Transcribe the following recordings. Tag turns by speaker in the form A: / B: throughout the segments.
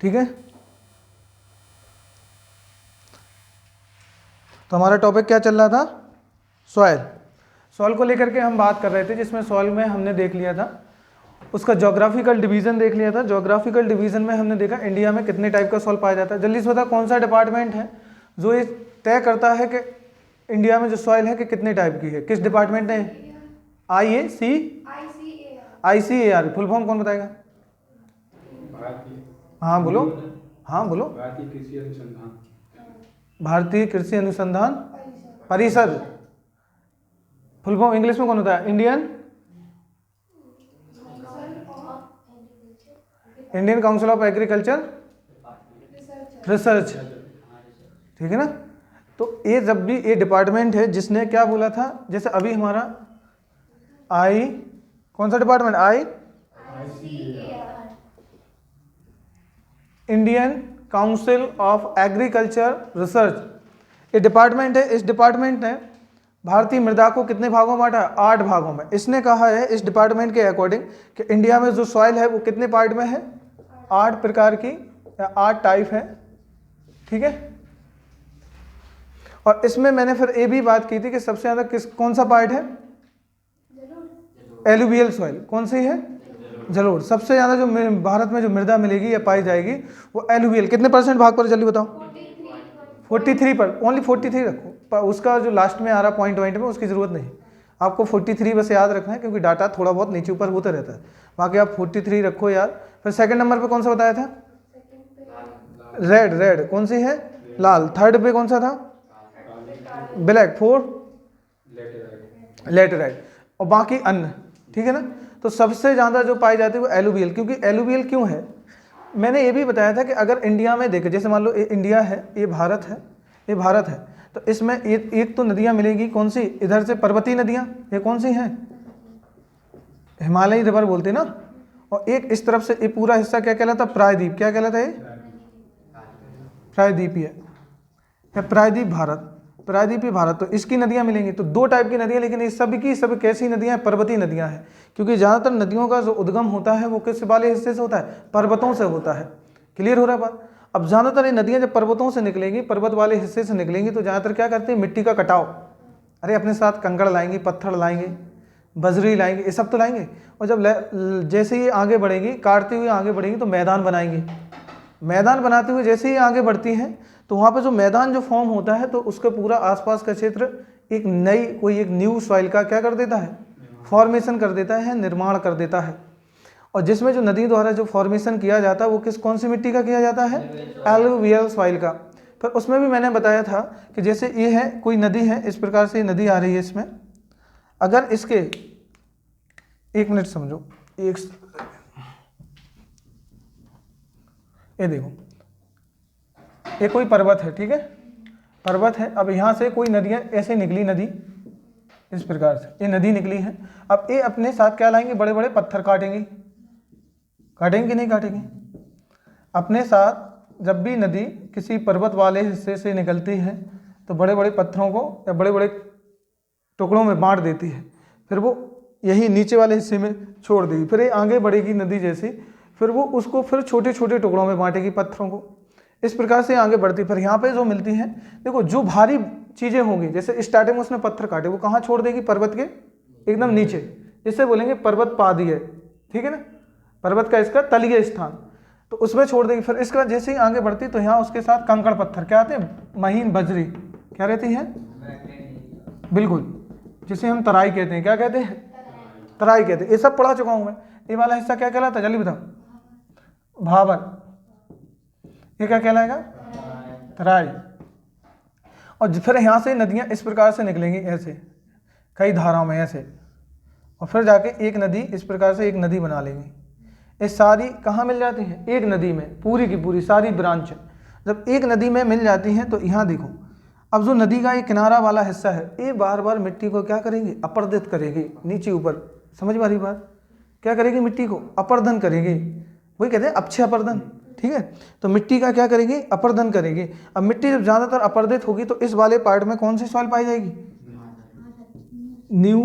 A: ठीक है, तो हमारा टॉपिक क्या चल रहा था, सॉइल। सॉइल को लेकर के हम बात कर रहे थे, जिसमें सॉइल में हमने देख लिया था उसका ज्योग्राफिकल डिवीजन देख लिया था। ज्योग्राफिकल डिवीजन में हमने देखा इंडिया में कितने टाइप का सॉइल पाया जाता है। जल्दी से बता कौन सा डिपार्टमेंट है जो ये तय करता है कि इंडिया में जो सॉइल है कि कितने टाइप की है, किस डिपार्टमेंट ने? ICAR। फुल फॉर्म कौन बताएगा? हाँ बोलो, हाँ बोलो। भारतीय कृषि अनुसंधान परिषद। फुल फॉर्म इंग्लिश में कौन होता है? Indian council of agriculture research. ठीक है ना। तो ये जब भी ये डिपार्टमेंट है जिसने क्या बोला था, जैसे अभी हमारा कौन सा department? Indian council of agriculture research, ये डिपार्टमेंट है। इस डिपार्टमेंट ने भारतीय मृदा को कितने भागों में बांटा है? 8 भागों में। इसने कहा है इस डिपार्टमेंट के अकॉर्डिंग कि इंडिया में जो सॉइल है वो कितने पार्ट में है? 8 प्रकार की या 8 टाइप है। ठीक है, और इसमें मैंने फिर ये भी बात की थी कि सबसे ज्यादा कौन सा पार्ट है? Alluvial soil. कौन सी है? जलोढ़। सबसे ज्यादा जो भारत में जो मृदा मिलेगी या पाई जाएगी वो एलुवियल। कितने % भाग पर? जल्दी बताओ। 43 पर। ओनली 43 रखो, पर उसका जो लास्ट में आ रहा पॉइंट में उसकी जरूरत नहीं, आपको 43 बस याद रखना है, क्योंकि डाटा थोड़ा बहुत नीचे ऊपर होता रहता है। बाकी आप 43 रखो यार। फिर सेकंड नंबर पे कौन सा बताया था? रेड। कौन सी है? लाल। थर्ड पे कौन सा था? ब्लैक। 4 लेटेराइट, और बाकी अन्य। ठीक है ना। तो सबसे ज्यादा जो पाई जाती है वो एलुवियल। क्योंकि एलुवियल क्यों है, मैंने ये भी बताया था कि अगर इंडिया में देखें, जैसे मान लो इंडिया है, ये भारत है, ये भारत है, तो इसमें एक तो नदियां मिलेगी। कौन सी? इधर से पर्वतीय नदियां, ये कौन सी हैं? हिमालयी रिवर बोलते हैं ना। और एक इस तरफ से ये पूरा हिस्सा क्या कहलाता? प्रायद्वीप। क्या कहलाता है? प्रायद्वीपीय है, प्रायद्वीप भारत, प्रायद्वीपीय भारत। तो इसकी नदियां मिलेंगी। तो 2 टाइप की नदियां, लेकिन इस सब कैसी नदियां हैं? पर्वतीय नदियां हैं। क्योंकि ज्यादातर नदियों का जो उद्गम होता है वो किस वाले हिस्से से होता है? पर्वतों से होता है। क्लियर हो रहा है बात? अब ज्यादातर ये नदियां जब पर्वतों से निकलेंगी, पर्वत वाले हिस्से से निकलेंगी, तो ज्यादातर क्या करते हैं? मिट्टी का कटाव। अरे अपने साथ कंकड़ लाएंगे, पत्थर लाएंगे, बजरी लाएंगे, ये सब तो लाएंगे। और जब जैसे ही आगे बढ़ेंगी, काटते हुए आगे बढ़ेंगी, तो मैदान बनाएंगे। मैदान बनाते हुए जैसे ही आगे बढ़ती हैं, तो वहाँ पे जो मैदान जो फॉर्म होता है, तो उसका पूरा आसपास का क्षेत्र एक न्यू सॉइल का क्या कर देता है? फॉर्मेशन कर देता है, निर्माण कर देता है। और जिसमें जो नदी द्वारा जो फॉर्मेशन किया जाता है वो कौन सी मिट्टी का किया जाता है? एलुवियल सॉइल का। फिर उसमें भी मैंने बताया था कि जैसे ये है, कोई नदी है, इस प्रकार से नदी आ रही है इसमें, अगर इसके 1 मिनट समझो, ये देखो, ये कोई पर्वत है। ठीक है, पर्वत है। अब यहाँ से कोई नदियाँ ऐसे निकली, नदी इस प्रकार से ये नदी निकली है। अब ये अपने साथ क्या लाएंगे? बड़े बड़े पत्थर काटेंगे कि नहीं काटेंगे? अपने साथ जब भी नदी किसी पर्वत वाले हिस्से से निकलती है, तो बड़े बड़े पत्थरों को या बड़े बड़े टुकड़ों में बांट देती है। फिर वो यही नीचे वाले हिस्से में छोड़ देगी। फिर ये आगे बढ़ेगी नदी जैसी, फिर वो उसको फिर छोटे छोटे टुकड़ों में बांटेगी पत्थरों को। इस प्रकार से आगे बढ़ती। फिर यहाँ पे जो मिलती है, देखो जो भारी चीजें होंगी, जैसे स्टार्टिंग में उसने पत्थर काटे, वो कहाँ छोड़ देगी? पर्वत के एकदम नीचे, जिससे बोलेंगे पर्वत पादी है। ठीक है ना, पर्वत का इसका तलीय स्थान, तो उसमें छोड़ देगी। फिर इसके बाद जैसे ही आगे बढ़ती, तो यहाँ उसके साथ कंकड़ पत्थर क्या आते हैं? महीन बजरी क्या रहती है? बिल्कुल, जिसे हम तराई कहते हैं। क्या कहते हैं? तराई कहते हैं। ये सब पढ़ा चुका हूं मैं। ये वाला हिस्सा क्या कहलाता है? जल्दी बताओ। भाबर। ये क्या कहलाएगा? तराई। और फिर यहाँ से नदियाँ इस प्रकार से निकलेंगी, ऐसे कई धाराओं में ऐसे, और फिर जाके एक नदी इस प्रकार से एक नदी बना लेंगी। ये सारी कहाँ मिल जाती हैं? एक नदी में, पूरी की पूरी सारी ब्रांच जब एक नदी में मिल जाती हैं, तो यहाँ देखो, अब जो नदी का ये किनारा वाला हिस्सा है, ये बार बार मिट्टी को क्या करेंगे? अपर्दित करेंगे, नीचे ऊपर। समझ में आ रही बात? क्या करेगी? मिट्टी को अपर्दन करेंगे। वही कहते हैं अपक्षय अपर्दन। ठीक है, तो मिट्टी का क्या करेंगे? अपर्दन करेंगे। अब मिट्टी जब ज्यादातर अपर्दित होगी, तो इस वाले पार्ट में कौन सी सॉइल पाई जाएगी? न्यू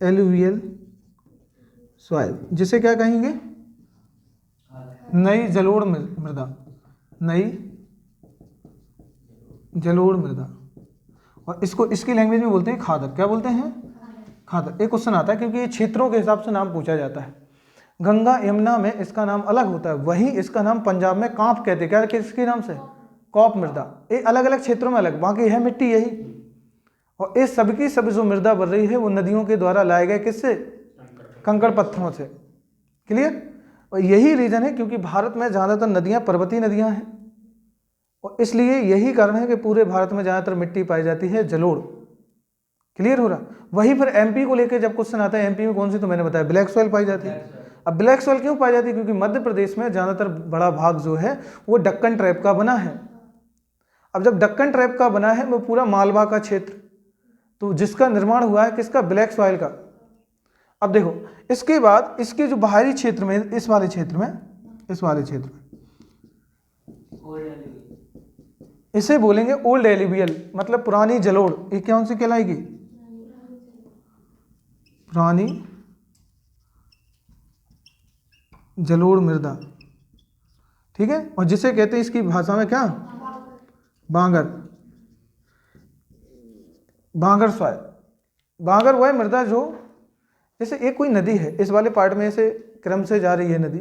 A: एलुवियल सॉइल, जिसे क्या कहेंगे? नई जलोढ़ मृदा, नई जलोढ़ मृदा, और इसको इसकी लैंग्वेज में बोलते हैं खादर। क्या बोलते हैं? खादर। एक क्वेश्चन आता है क्योंकि ये क्षेत्रों के हिसाब से नाम पूछा जाता है। गंगा यमुना में इसका नाम अलग होता है, वही इसका नाम पंजाब में कांप कहते हैं। क्या किसके नाम से? कॉप मृदा। ये अलग अलग क्षेत्रों में अलग, बाकी है मिट्टी यही। और इस सबकी सब जो मृदा बन रही है वो नदियों के द्वारा लाए गए किससे? कंकड़ पत्थरों से। क्लियर? और यही रीजन है क्योंकि भारत में ज़्यादातर नदियाँ पर्वतीय नदियाँ हैं, और इसलिए यही कारण है कि पूरे भारत में ज़्यादातर मिट्टी पाई जाती है जलोढ़। क्लियर हो रहा? वही फिर एमपी को लेकर जब क्वेश्चन आता है, एमपी में कौन सी, तो मैंने बताया ब्लैक सॉइल पाई जाती है। अब ब्लैक सॉइल क्यों पाई जाती है? क्योंकि मध्य प्रदेश में ज़्यादातर बड़ा भाग जो है वो दक्कन ट्रैप का बना है। अब जब दक्कन ट्रैप का बना है वो पूरा मालवा का क्षेत्र, तो जिसका निर्माण हुआ है किसका? ब्लैक सॉइल का। अब देखो इसके बाद इसके जो बाहरी क्षेत्र में, इस वाले क्षेत्र में इसे बोलेंगे ओल्ड एलुवियल, मतलब पुरानी जलोढ़। ये कौन सी कहलाएगी? पुरानी जलोढ़ मृदा। ठीक है? और जिसे कहते हैं इसकी भाषा में क्या? बांगर। बांगर सॉइल। बांगर वह मृदा जो, जैसे एक कोई नदी है, इस वाले पार्ट में से क्रम से जा रही है नदी।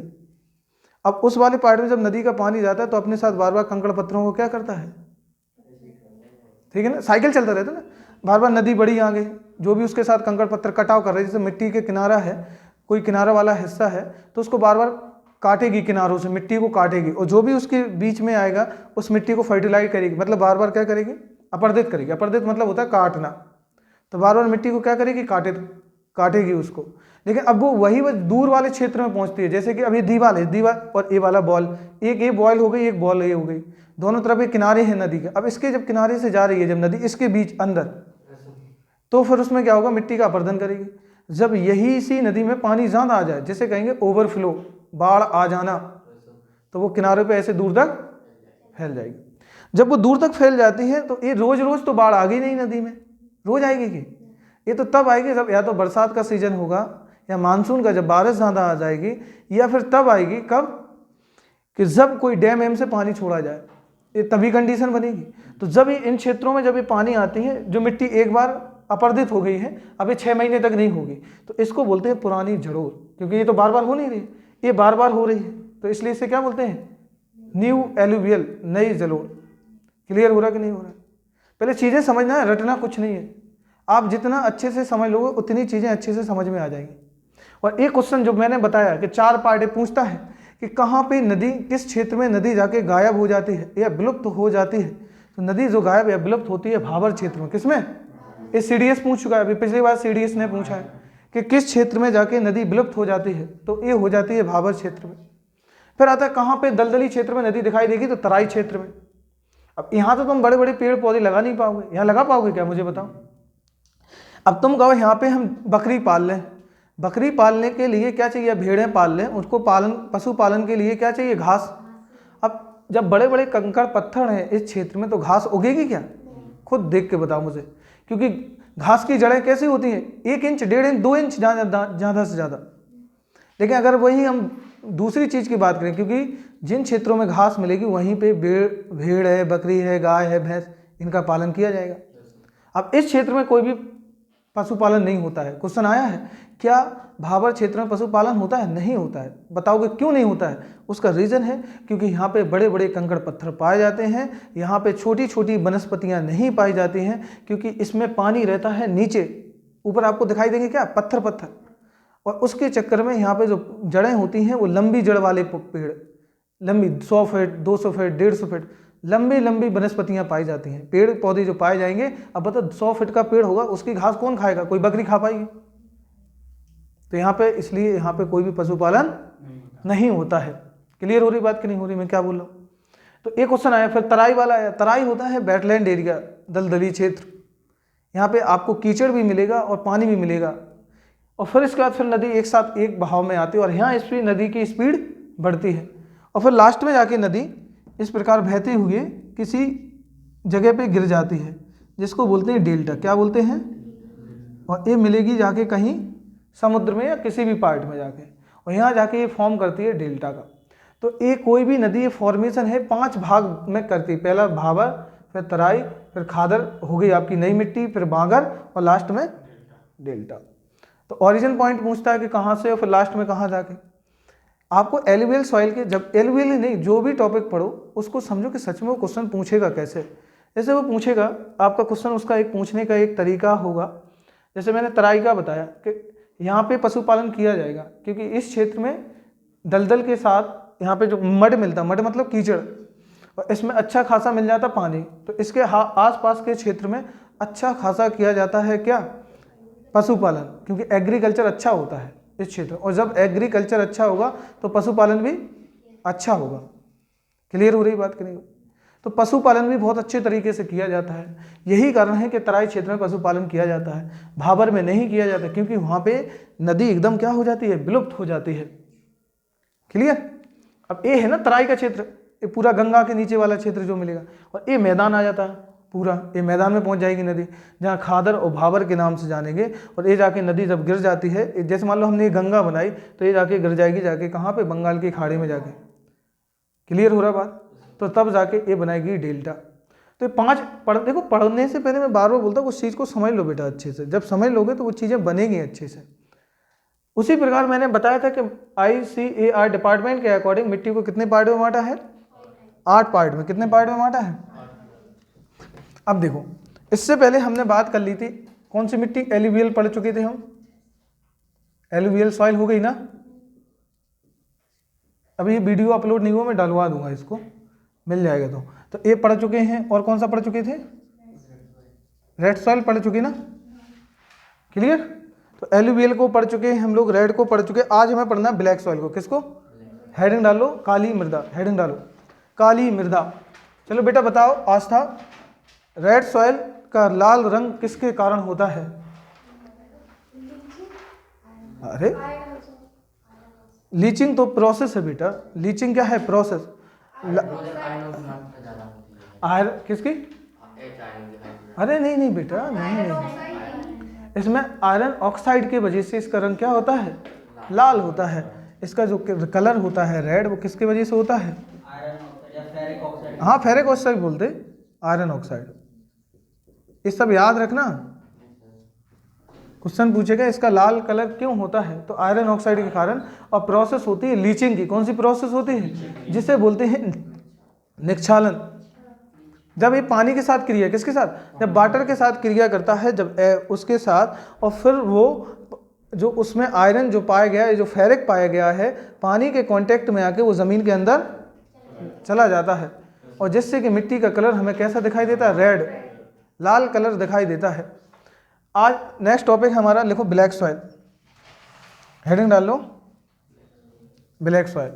A: अब उस वाले पार्ट में जब नदी का पानी जाता है तो अपने साथ बार बार कंकड़ पत्थरों को क्या करता है? ठीक है ना, साइकिल चलता रहता है ना, बार बार नदी बड़ी आ गई, जो भी उसके साथ कंकड़ पत्थर कटाव कर रहे हैं। जैसे मिट्टी के किनारा है, कोई किनारा वाला हिस्सा है तो उसको बार बार काटेगी, किनारों से मिट्टी को काटेगी, और जो भी उसके बीच में आएगा उस मिट्टी को फर्टिलाइज करेगी, मतलब बार बार क्या करेगी? अपर्दित करेगी। अपर्दित मतलब होता है काटना, तो बार बार मिट्टी को क्या करेगी? काटेगी उसको। लेकिन अब वो वही दूर वाले क्षेत्र में पहुंचती है। जैसे कि अभी दीवार है, दीवार और ये वाला बॉल, एक ये बॉल हो गई, एक बॉल ये हो गई, दोनों तरफ ये किनारे हैं नदी के। अब इसके जब किनारे से जा रही है, जब नदी इसके बीच अंदर, तो फिर उसमें क्या होगा? मिट्टी का अपर्दन करेगी। जब यही सी नदी में पानी ज़्यादा आ जाए, जिसे कहेंगे ओवरफ्लो, बाढ़ आ जाना, तो वो किनारे पे ऐसे दूर तक फैल जाएगी। जब वो दूर तक फैल जाती है तो ये रोज रोज तो बाढ़ आ गई नहीं नदी में, रोज आएगी कि? ये तो तब आएगी जब या तो बरसात का सीजन होगा या मानसून का, जब बारिश ज़्यादा आ जाएगी, या फिर तब आएगी कब? कि जब कोई डैम एम से पानी छोड़ा जाए, ये तभी कंडीशन बनेगी। तो जब ये इन क्षेत्रों में जब ये पानी आती है, जो मिट्टी एक बार अपर्दित हो गई है, अब ये 6 महीने तक नहीं होगी, तो इसको बोलते हैं पुरानी जलोढ़, क्योंकि ये तो बार बार हो नहीं रही, ये बार बार हो रही है, तो इसलिए इसे क्या बोलते हैं? न्यू एलुवियल, नई जलोढ़। क्लियर हो रहा कि नहीं हो रहा? पहले चीज़ें समझना है, रटना कुछ नहीं है। आप जितना अच्छे से समझ लोगे उतनी चीज़ें अच्छे से समझ में आ जाएंगी। और एक क्वेश्चन जो मैंने बताया कि 4 पार्ट पूछता है कि कहाँ पे नदी, किस क्षेत्र में नदी जाके गायब हो जाती है या विलुप्त हो जाती है, तो नदी जो गायब या विलुप्त होती है भाबर क्षेत्र में। किसमें? ये सीडीएस पूछ चुका है, अभी पिछली बार सीडीएस ने पूछा है कि किस क्षेत्र में जाके नदी विलुप्त हो जाती है, तो ये हो जाती है भाबर क्षेत्र में। फिर आता है कहाँ पे दलदली क्षेत्र में नदी दिखाई देगी, तो तराई क्षेत्र में। अब यहाँ तो तुम बड़े बड़े पेड़ पौधे लगा नहीं पाओगे, यहाँ लगा पाओगे क्या? मुझे बताओ। अब तुम कहो यहाँ पे हम बकरी पाल लें, बकरी पालने के लिए क्या चाहिए? भेड़ें पाल लें, उसको पशुपालन के लिए क्या चाहिए? घास। अब जब बड़े बड़े कंकड़ पत्थर हैं इस क्षेत्र में, तो घास उगेगी क्या? खुद देख के बताओ मुझे, क्योंकि घास की जड़ें कैसी होती हैं? 1 इंच, 1.5 इंच, 2 इंच ज़्यादा से ज़्यादा। लेकिन अगर वही हम दूसरी चीज़ की बात करें, क्योंकि जिन क्षेत्रों में घास मिलेगी वहीं पे भेड़ है, बकरी है, गाय है, भैंस, इनका पालन किया जाएगा। अब इस क्षेत्र में कोई भी पशुपालन नहीं होता है। क्वेश्चन आया है क्या भाबर क्षेत्र में पशुपालन होता है? नहीं होता है। बताओगे क्यों नहीं होता है? उसका रीज़न है क्योंकि यहाँ पे बड़े बड़े कंकड़ पत्थर पाए जाते हैं, यहाँ पे छोटी छोटी वनस्पतियाँ नहीं पाई जाती हैं, क्योंकि इसमें पानी रहता है नीचे, ऊपर आपको दिखाई देंगे क्या? पत्थर। और उसके चक्कर में यहाँ पे जो जड़ें होती हैं वो लंबी जड़ वाले पेड़, लंबी 100 फीट, 200 फीट, 150 फीट लंबी वनस्पतियाँ पाई जाती हैं, पेड़ पौधे जो पाए जाएंगे। अब बता 100 फीट का पेड़ होगा, उसकी घास कौन खाएगा? कोई बकरी खा पाएगी? तो यहाँ पे, इसलिए यहाँ पे कोई भी पशुपालन नहीं होता है। क्लियर हो रही बात कि नहीं हो रही? मैं क्या बोल रहा हूँ? तो एक क्वेश्चन आया, फिर तराई वाला आया। तराई होता है वेटलैंड एरिया, दलदली क्षेत्र। यहाँ पे आपको कीचड़ भी मिलेगा और पानी भी मिलेगा, और फिर इसके बाद फिर नदी एक साथ एक बहाव में आती है, और यहाँ स्पीड, नदी की स्पीड बढ़ती है, और फिर लास्ट में जाके नदी इस प्रकार बहते हुए किसी जगह पे गिर जाती है, जिसको बोलते हैं डेल्टा। क्या बोलते हैं? और ये मिलेगी जाके कहीं समुद्र में या किसी भी पार्ट में जाके, और यहाँ जाके ये फॉर्म करती है डेल्टा का। तो ये कोई भी नदी ये फॉर्मेशन है 5 भाग में करती, पहला भाबर, फिर तराई, फिर खादर हो गई आपकी नई मिट्टी, फिर बांगर और लास्ट में डेल्टा। तो ओरिजिन पॉइंट पूछता है कि कहाँ से और फिर लास्ट में कहाँ जाके। आपको एलुवियल सॉइल के, जब एलुवियल ही नहीं जो भी टॉपिक पढ़ो उसको समझो कि सच में वो क्वेश्चन पूछेगा कैसे। जैसे वो पूछेगा आपका क्वेश्चन, उसका एक पूछने का एक तरीका होगा। जैसे मैंने तराई का बताया कि यहाँ पे पशुपालन किया जाएगा, क्योंकि इस क्षेत्र में दलदल के साथ यहाँ पे जो मड मिलता, मड मतलब कीचड़, और इसमें अच्छा खासा मिल जाता पानी, तो इसके आसपास के क्षेत्र में अच्छा खासा किया जाता है क्या, पशुपालन, क्योंकि एग्रीकल्चर अच्छा होता है इस क्षेत्र, और जब एग्रीकल्चर अच्छा होगा तो पशुपालन भी अच्छा होगा। क्लियर हो रही बात कि नहीं? तो पशुपालन भी बहुत अच्छे तरीके से किया जाता है। यही कारण है कि तराई क्षेत्र में पशुपालन किया जाता है, भाबर में नहीं किया जाता, क्योंकि वहाँ पे नदी एकदम क्या हो जाती है, विलुप्त हो जाती है। क्लियर? अब ये है ना तराई का क्षेत्र, ये पूरा गंगा के नीचे वाला क्षेत्र जो मिलेगा, और ये मैदान आ जाता है पूरा, ये मैदान में पहुंच जाएगी नदी, जहाँ खादर और भाबर के नाम से जानेंगे। और ये जाके नदी जब गिर जाती है, जैसे मान लो हमने ये गंगा बनाई, तो ये जाके गिर जाएगी जाके कहाँ पे, बंगाल की खाड़ी में जाके। क्लियर हो रहा बात? तो तब जाके ये बनाएगी डेल्टा। तो 5 देखो, पढ़ने से पहले मैं बार बार बोलता हूँ उस चीज़ को समझ लो बेटा अच्छे से, जब समझ लोगे तो वो चीज़ें बनेगी अच्छे से। उसी प्रकार मैंने बताया था कि ICAR डिपार्टमेंट के अकॉर्डिंग मिट्टी को कितने पार्ट में बांटा है, 8 पार्ट में। कितने पार्ट में बांटा है? अब देखो, इससे पहले हमने बात कर ली थी कौन सी मिट्टी, एलुवियल पढ़ चुके थे हम, एलुवियल सॉइल हो गई ना। अभी ये वीडियो अपलोड नहीं हुआ, मैं डलवा दूंगा इसको, मिल जाएगा। तो ये पढ़ चुके हैं, और कौन सा पढ़ चुके थे, रेड सॉइल पढ़ चुके ना। क्लियर? तो एलुवियल को पढ़ चुके हैं हम लोग, रेड को पढ़ चुके। आज हमें पढ़ना है ब्लैक सॉइल को। किसको? हेडिंग डालो काली मृदा, हेडिंग डालो काली मृदा। चलो बेटा बताओ, आज था रेड सॉइल का लाल रंग किसके कारण होता है? अरे लीचिंग तो प्रोसेस है बेटा, लीचिंग क्या है, प्रोसेस। आयरन किसकी? अरे नहीं नहीं बेटा, नहीं, इसमें आयरन ऑक्साइड की वजह से इसका रंग क्या होता है, लाल होता है। इसका जो कलर होता है रेड, वो किसकी वजह से होता है? हाँ, फेरिक ऑक्साइड बोलते, आयरन ऑक्साइड। ये सब याद रखना, क्वेश्चन पूछेगा इसका लाल कलर क्यों होता है, तो आयरन ऑक्साइड के कारण। और प्रोसेस होती है लीचिंग की। कौन सी प्रोसेस होती है? जिसे बोलते हैं निक्षालन। जब ये पानी के साथ क्रिया, किसके साथ, जब वाटर के साथ क्रिया करता है, जब उसके साथ, और फिर वो जो उसमें आयरन जो पाया गया है, जो फेरिक पाया गया है, पानी के कांटेक्ट में आके वो ज़मीन के अंदर चला जाता है, और जिससे कि मिट्टी का कलर हमें कैसा दिखाई देता है, रेड, लाल कलर दिखाई देता है। आज नेक्स्ट टॉपिक हमारा, लिखो ब्लैक सॉइल, हेडिंग डाल लो ब्लैक सॉइल।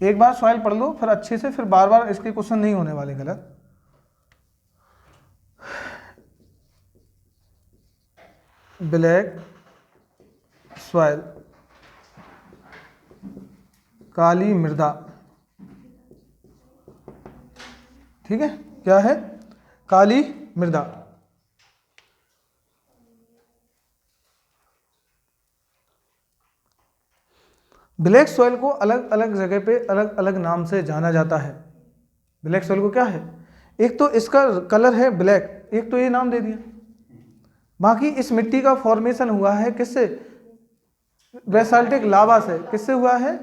A: एक बार सॉइल पढ़ लो फिर अच्छे से, फिर बार बार इसके क्वेश्चन नहीं होने वाले गलत। ब्लैक सॉइल, काली मृदा, ठीक है, क्या है, काली मृदा। ब्लैक सॉइल को अलग अलग जगह पे अलग अलग नाम से जाना जाता है। ब्लैक सॉइल को क्या है, एक तो इसका कलर है ब्लैक, एक तो ये नाम दे दिया। बाकी इस मिट्टी का फॉर्मेशन हुआ है किससे, बेसाल्टिक लावा से। किससे हुआ है,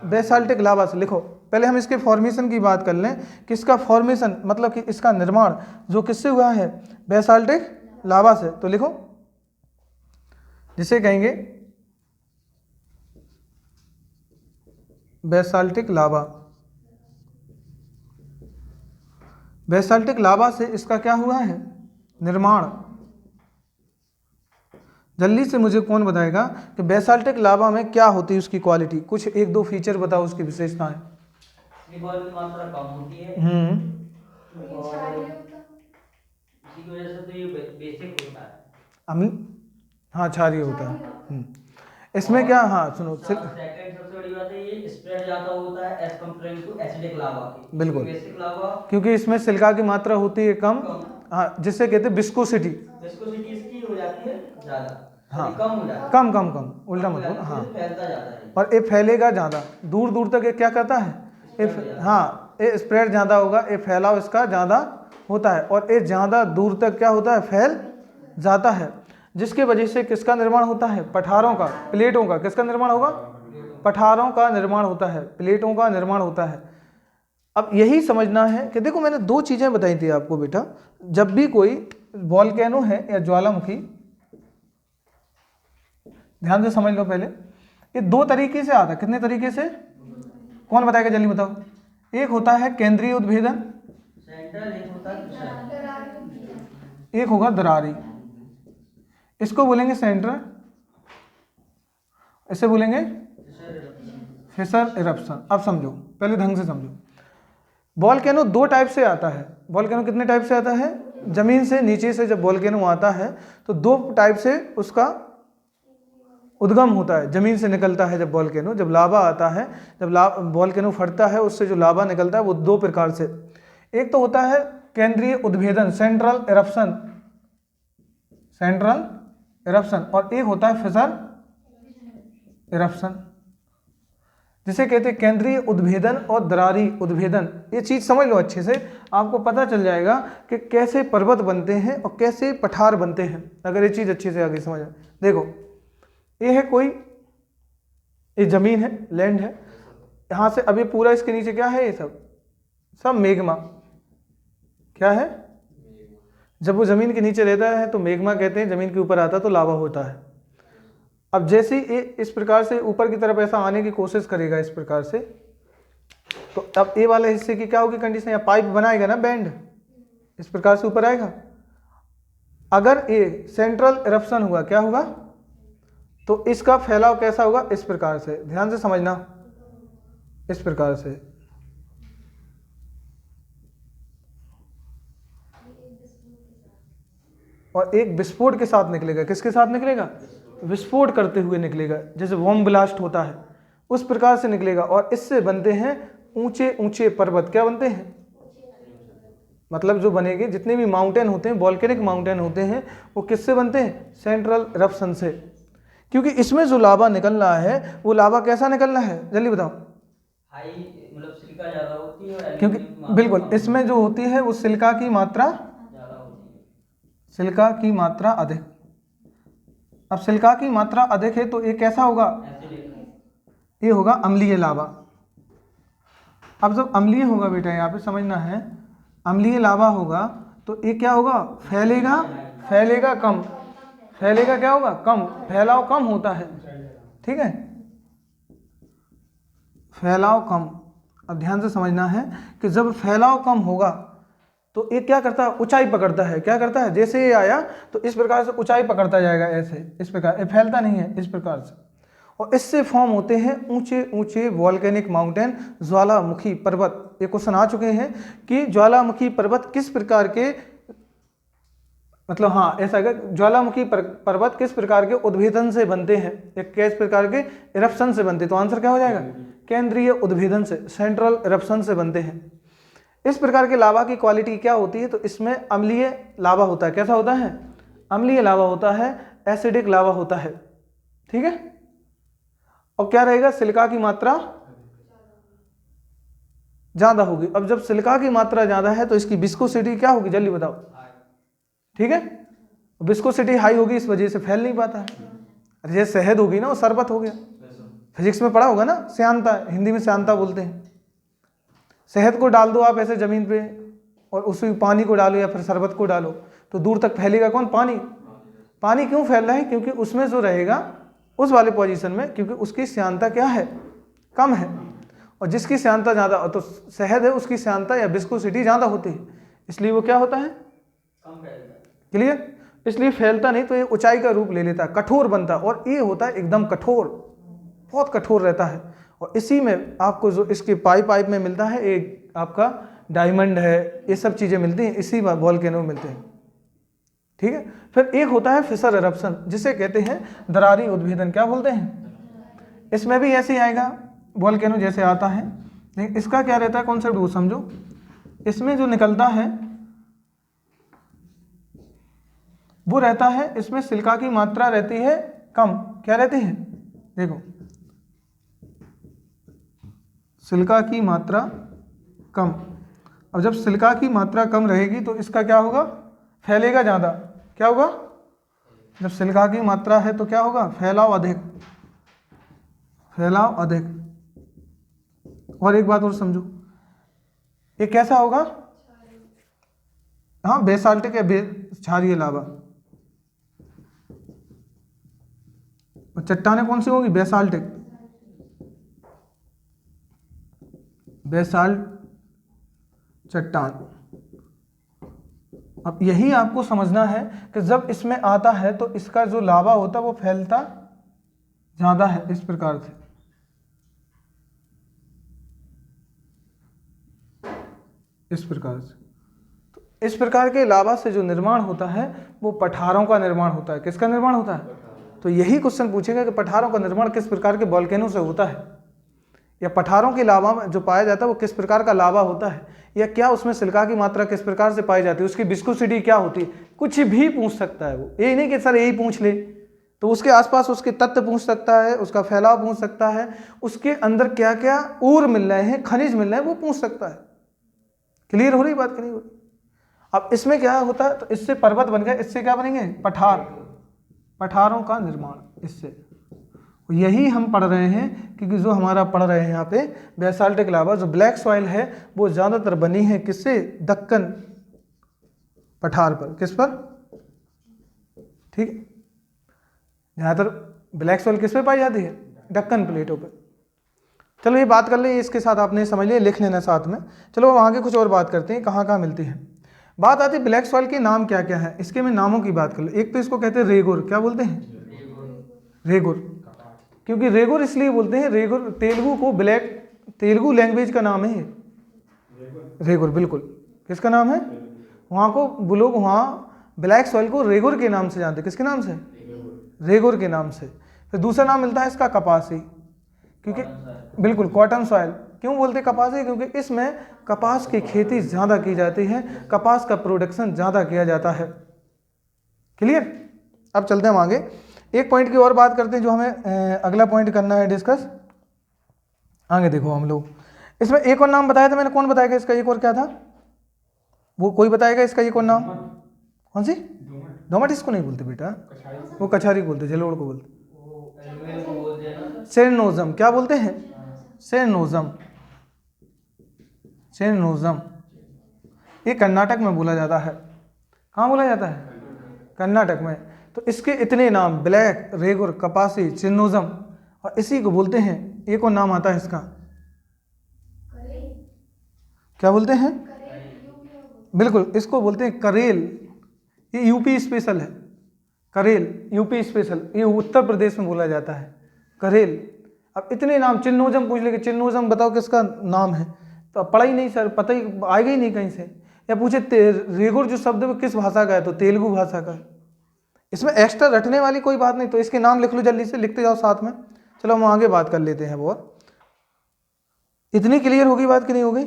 A: बेसाल्टिक लावा से। लिखो पहले हम इसके फॉर्मेशन की बात कर लें कि इसका फॉर्मेशन मतलब कि इसका निर्माण जो किससे हुआ है, बेसाल्टिक लावा से। तो लिखो, जिसे कहेंगे बेसाल्टिक लावा। बेसाल्टिक लावा से इसका क्या हुआ है, निर्माण। जल्दी से मुझे कौन बताएगा कि बेसाल्टिक लावा में क्या होती है उसकी क्वालिटी, कुछ एक दो फीचर बताओ उसकी विशेषताएं।
B: मात्रा कम होती है और इसी की वजह से तो ये बेसिक होता है।
A: हाँ, क्षारीय होता है। इसमें क्या, हाँ सुनो,
B: सेकंड सबसे बड़ी बात है ये स्प्रेड ज्यादा होता है as compare to acidic lava की।
A: बिल्कुल,
B: बेसिक लावा
A: क्योंकि इसमें सिलिका की मात्रा होती है कम, हाँ, जिससे कहते हैं विस्कोसिटी।
B: विस्कोसिटी इसकी हो जाती है ज्यादा।
A: हाँ
B: कम हो जाता है,
A: कम कम कम, उल्टा मत बोलो, हाँ।
B: फैलता जाता है।
A: और ये फैलेगा ज़्यादा, दूर दूर तक ये क्या करता है, हाँ ये स्प्रेड ज़्यादा होगा, ये फैलाव इसका ज़्यादा होता है और ये ज़्यादा दूर तक क्या होता है, फैल जाता है, जिसकी वजह से किसका निर्माण होता है, पठारों का, प्लेटों का, किसका निर्माण होगा, पठारों का निर्माण होता है, प्लेटों का निर्माण होता है। अब यही समझना है कि देखो मैंने दो चीज़ें बताई थी आपको बेटा, जब भी कोई वॉल्केनो है या ज्वालामुखी, ध्यान से समझ लो पहले, ये दो तरीके से आता है, कितने तरीके से, कौन बताएगा जल्दी बताओ। एक होता है केंद्रीय उद्भेदन,
B: सेंट्रल, एक होता है फिशर।
A: एक होगा दरारी, इसको बोलेंगे सेंट्रल, इसे बोलेंगे फिशर इरप्शन। अब समझो, पहले ढंग से समझो, वॉल्केनो दो टाइप से आता है। वॉल्केनो कितने टाइप से आता है, जमीन से नीचे से जब वॉल्केनो आता है तो दो टाइप से उसका उद्गम होता है, जमीन से निकलता है। जब वॉल्केनो, जब लावा आता है, जब वॉल्केनो फटता है, उससे जो लावा निकलता है वो दो प्रकार से, एक तो होता है केंद्रीय उद्भेदन, सेंट्रल इरप्शन, सेंट्रल इरप्शन, और एक होता है फिशर इरप्शन, जिसे कहते हैं केंद्रीय उद्भेदन और दरारी उद्भेदन। ये चीज़ समझ लो अच्छे से, आपको पता चल जाएगा कि कैसे पर्वत बनते हैं और कैसे पठार बनते हैं, अगर ये चीज़ अच्छे से आगे समझ आए। देखो ये है कोई, ये जमीन है, लैंड है, यहाँ से अभी पूरा इसके नीचे क्या है, ये सब सब मेग्मा, क्या है, जब वो जमीन के नीचे रहता है तो मेग्मा कहते हैं, जमीन के ऊपर आता है तो लावा होता है। अब जैसे ये इस प्रकार से ऊपर की तरफ ऐसा आने की कोशिश करेगा इस प्रकार से, तो अब ये वाले हिस्से की क्या होगी कंडीशन, या पाइप बनाएगा ना बैंड, इस प्रकार से ऊपर आएगा। अगर ये सेंट्रल इरप्शन हुआ, क्या होगा, तो इसका फैलाव कैसा होगा, इस प्रकार से, ध्यान से समझना, इस प्रकार से। और एक विस्फोट के साथ निकलेगा, किसके साथ निकलेगा, विस्फोट करते हुए निकलेगा, जैसे बॉम्ब ब्लास्ट होता है उस प्रकार से निकलेगा। और इससे बनते हैं ऊंचे ऊंचे पर्वत, क्या बनते हैं, मतलब जो बनेंगे, जितने भी माउंटेन होते हैं, वॉल्केनिक माउंटेन होते हैं, वो किससे बनते हैं, सेंट्रल इरप्शन से। क्योंकि इसमें जो लावा निकल रहा है वो लावा कैसा निकल रहा है, जल्दी बताओ।
B: हाई, मतलब सिलिका ज़्यादा होती है और
A: क्योंकि बिल्कुल इसमें जो होती है वो सिलिका की मात्रा,
B: ज़्यादा होती है,
A: सिलिका की मात्रा अधिक। अब सिलिका की मात्रा अधिक है तो ये कैसा होगा, ये होगा अम्लीय लावा। अब जब अम्लीय होगा बेटा, यहाँ पे समझना है, अम्लीय लावा होगा तो ये क्या होगा, फैलेगा, फैलेगा कम, फैलेगा क्या होगा, कम, फैलाव कम होता है, ठीक है, फैलाव कम। अब ध्यान से समझना है कि जब फैलाव कम होगा तो ये क्या करता है, ऊंचाई पकड़ता है, क्या करता है, जैसे ये आया तो इस प्रकार से ऊंचाई पकड़ता जाएगा, ऐसे इस प्रकार, ये फैलता नहीं है इस प्रकार से, और इससे फॉर्म होते हैं ऊंचे ऊंचे वॉल्केनिक माउंटेन, ज्वालामुखी पर्वत। ये क्वेश्चन आ चुके हैं कि ज्वालामुखी पर्वत किस प्रकार के, मतलब हाँ ऐसा है, ज्वालामुखी पर्वत किस प्रकार के उद्भेदन से बनते हैं, या किस प्रकार के इरप्शन से बनते हैं, तो आंसर क्या हो जाएगा, केंद्रीय उद्भेदन से, सेंट्रल इरप्शन से बनते हैं। इस प्रकार के लावा की क्वालिटी क्या होती है, तो इसमें अम्लीय लावा होता है, कैसा होता है, अम्लीय लावा होता है, एसिडिक लावा होता है, ठीक है। और क्या रहेगा, सिलिका की मात्रा ज्यादा होगी। अब जब सिलिका की मात्रा ज्यादा है तो इसकी विस्कोसिटी क्या होगी, जल्दी बताओ, ठीक है, विस्कोसिटी हाई होगी, इस वजह से फैल नहीं पाता है। जैसे शहद होगी ना, वो शरबत हो गया, फिजिक्स में पढ़ा होगा ना, श्यांता, हिंदी में श्यांता बोलते हैं। शहद को डाल दो आप ऐसे जमीन पे, और उसी पानी को डालो या फिर शरबत को डालो, तो दूर तक फैलेगा कौन, पानी। पानी क्यों फैल रहा है, क्योंकि उसमें जो रहेगा उस वाले पोजीशन में, क्योंकि उसकी श्यांता क्या है, कम है, और जिसकी श्यांता ज़्यादा, तो शहद है उसकी श्यांता या विस्कोसिटी ज़्यादा होती है, इसलिए वो क्या होता है,
B: कम फैलता है,
A: क्लियर, इसलिए फैलता नहीं, तो ये ऊंचाई का रूप ले लेता है, कठोर बनता है, और ये होता है एकदम कठोर, बहुत कठोर रहता है। और इसी में आपको जो इसके पाइप में मिलता है, एक आपका डायमंड है, ये सब चीज़ें मिलती हैं इसी वॉल्केनो में मिलते हैं, ठीक है। फिर एक होता है फिशर इरप्शन, जिसे कहते हैं दरारी उद्भेदन, क्या बोलते हैं, इसमें भी ऐसे ही आएगा, वॉल्केनो जैसे आता है, लेकिन इसका क्या रहता है कॉन्सेप्ट वो समझो। इसमें जो निकलता है वो रहता है, इसमें सिलिका की मात्रा रहती है कम। क्या रहती है? देखो, सिलिका की मात्रा कम। अब जब सिलिका की मात्रा कम रहेगी तो इसका क्या होगा? फैलेगा ज़्यादा। क्या होगा? जब सिलिका की मात्रा है तो क्या होगा? फैलाव अधिक, फैलाव अधिक। और एक बात और समझो, ये कैसा होगा? हाँ, बेसाल्टिक है, क्षारीय लावा। और चट्टानें कौन सी होगी? बेसाल्टिक, बेसाल्ट चट्टान। अब यही आपको समझना है कि जब इसमें आता है तो इसका जो लावा होता है वो फैलता ज्यादा है, इस प्रकार से। इस प्रकार से, तो इस प्रकार के लावा से जो निर्माण होता है वो पठारों का निर्माण होता है। किसका निर्माण होता है? तो यही क्वेश्चन पूछेगा कि पठारों का निर्माण किस प्रकार के वोल्केनो से होता है, या पठारों के लावा में जो पाया जाता है वो किस प्रकार का लावा होता है, या क्या उसमें सिलिका की मात्रा किस प्रकार से पाई जाती है, उसकी विस्कोसिटी क्या होती है। कुछ भी पूछ सकता है वो, ये नहीं कि सर यही पूछ ले। तो उसके आसपास उसके तत्व पूछ सकता है, उसका फैलाव पूछ सकता है, उसके अंदर क्या क्या ऊर मिल रहे हैं, खनिज मिल रहे हैं, वो पूछ सकता है। क्लियर हो रही बात कि नहीं हो रही? अब इसमें क्या होता है, तो इससे पर्वत बन गए, इससे क्या बनेंगे? पठार, पठारों का निर्माण इससे। यही हम पढ़ रहे हैं, क्योंकि जो हमारा पढ़ रहे हैं यहाँ पे बेसाल्टिक लावा, जो ब्लैक सॉइल है वो ज़्यादातर बनी है किससे? दक्कन पठार पर। किस पर? ठीक है, ज़्यादातर ब्लैक सॉइल किस पे पाई जाती है? दक्कन प्लेटों पर। चलो ये बात कर ले, इसके साथ आपने समझ लिया, लिख लेना साथ में। चलो वहाँ के कुछ और बात करते हैं, कहाँ कहाँ मिलती है। बात आती है ब्लैक सॉइल के नाम क्या क्या है, इसके मैं नामों की बात कर लो। एक तो इसको कहते हैं रेगुर। क्या बोलते हैं? रेगुर। क्योंकि रेगुर इसलिए बोलते हैं, रेगुर तेलुगु को ब्लैक, तेलुगु लैंग्वेज का नाम है रेगुर। बिल्कुल, किसका नाम है? वहाँ को वो लोग वहाँ ब्लैक सॉइल को रेगुर के नाम से जानते। किसके नाम से? रेगुर के नाम से। फिर दूसरा नाम मिलता है इसका कपासी, क्योंकि बिल्कुल कॉटन सॉइल। क्यों बोलते कपासी? क्योंकि इसमें कपास की खेती ज़्यादा की जाती है, कपास का प्रोडक्शन ज़्यादा किया जाता है। क्लियर? अब चलते हैं हम आगे, एक पॉइंट की और बात करते हैं जो हमें अगला पॉइंट करना है डिस्कस। आगे देखो हम लोग, इसमें एक और नाम बताया था मैंने, कौन बताएगा इसका एक और क्या था? वो कोई बताएगा इसका एक और नाम? कौन सी? दोमट इसको नहीं बोलते बेटा, वो कछारी बोलते, जलोड़ को बोलते। सेरेनोजम। क्या बोलते हैं? सेरेनोजम। सेरेनोजम ये कर्नाटक में बोला जाता है। कहाँ बोला जाता है? कर्नाटक में। तो इसके इतने नाम, ब्लैक, रेगुर, कपासी, सेरेनोजम, और इसी को बोलते हैं, एक और नाम आता है इसका, क्या बोलते हैं? बिल्कुल, इसको बोलते हैं करेल। ये यूपी स्पेशल है, करेल यूपी स्पेशल, ये उत्तर प्रदेश में बोला जाता है करेल। अब इतने नाम, चिन्नोजम पूछ ले, चिन्नोजम बताओ किसका नाम है, तो अब पढ़ा ही नहीं सर, पता ही आएगा ही नहीं कहीं से। या पूछे रेगुर जो शब्द है किस भाषा का है, तो तेलुगु भाषा का है। इसमें एक्स्ट्रा रटने वाली कोई बात नहीं, तो इसके नाम लिख लो जल्दी से, लिखते जाओ साथ में। चलो हम आगे बात कर लेते हैं। वो इतनी क्लियर होगी बात कि नहीं होगी?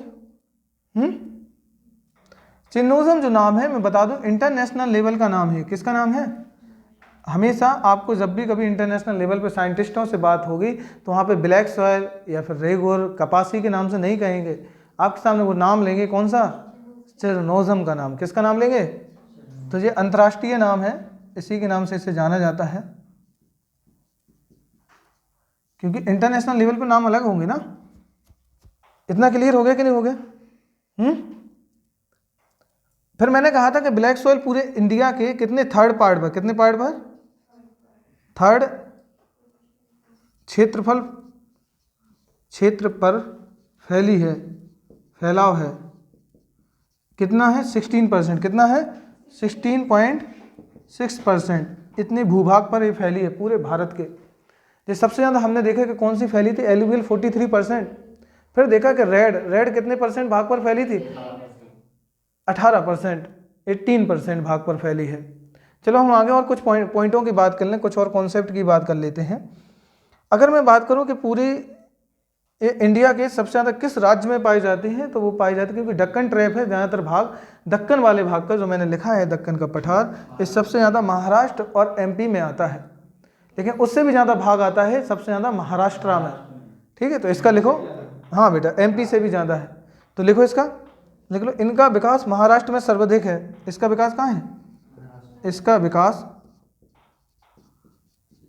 A: चिन्नोजम जो नाम है मैं बता दूं, इंटरनेशनल लेवल का नाम है। किसका नाम है? हमेशा आपको जब भी कभी इंटरनेशनल लेवल पे साइंटिस्टों से बात होगी तो वहाँ पे ब्लैक सॉयल या फिर रेगुर, कपासी के नाम से नहीं कहेंगे, आपके सामने वो नाम लेंगे, कौन सा? सेरेनोजम का नाम। किसका नाम लेंगे? तो ये अंतर्राष्ट्रीय नाम है, इसी के नाम से इसे जाना जाता है, क्योंकि इंटरनेशनल लेवल पे नाम अलग होंगे ना। इतना क्लियर हो गया कि नहीं हो गया? फिर मैंने कहा था कि ब्लैक सॉइल पूरे इंडिया के कितने थर्ड पार्ट पर, कितने पार्ट पर? थर्ड क्षेत्र पर फैली है, फैलाव है। कितना है? 16%। कितना है? 16.6%। इतने भूभाग पर ये फैली है पूरे भारत के। ये सबसे ज़्यादा हमने देखा कि कौन सी फैली थी? एलुवियल 43%। फिर देखा कि रेड कितने परसेंट भाग पर फैली थी? 18%, 18% भाग पर फैली है। चलो हम आगे और कुछ पॉइंटों की बात कर लें, कुछ और कॉन्सेप्ट की बात कर लेते हैं। अगर मैं बात करूं कि पूरी ये इंडिया के सबसे ज़्यादा किस राज्य में पाई जाती है, तो वो पाई जाती है क्योंकि दक्कन ट्रैप है, ज़्यादातर भाग दक्कन वाले भाग का जो मैंने लिखा है दक्कन का पठार, ये सबसे ज़्यादा महाराष्ट्र और एमपी में आता है, लेकिन उससे भी ज़्यादा भाग आता है सबसे ज़्यादा महाराष्ट्र में। ठीक है, तो इसका लिखो, हाँ बेटा एमपी से भी ज़्यादा है, तो लिखो इसका, लिख लो इनका विकास महाराष्ट्र में सर्वाधिक है। इसका विकास कहाँ है? इसका विकास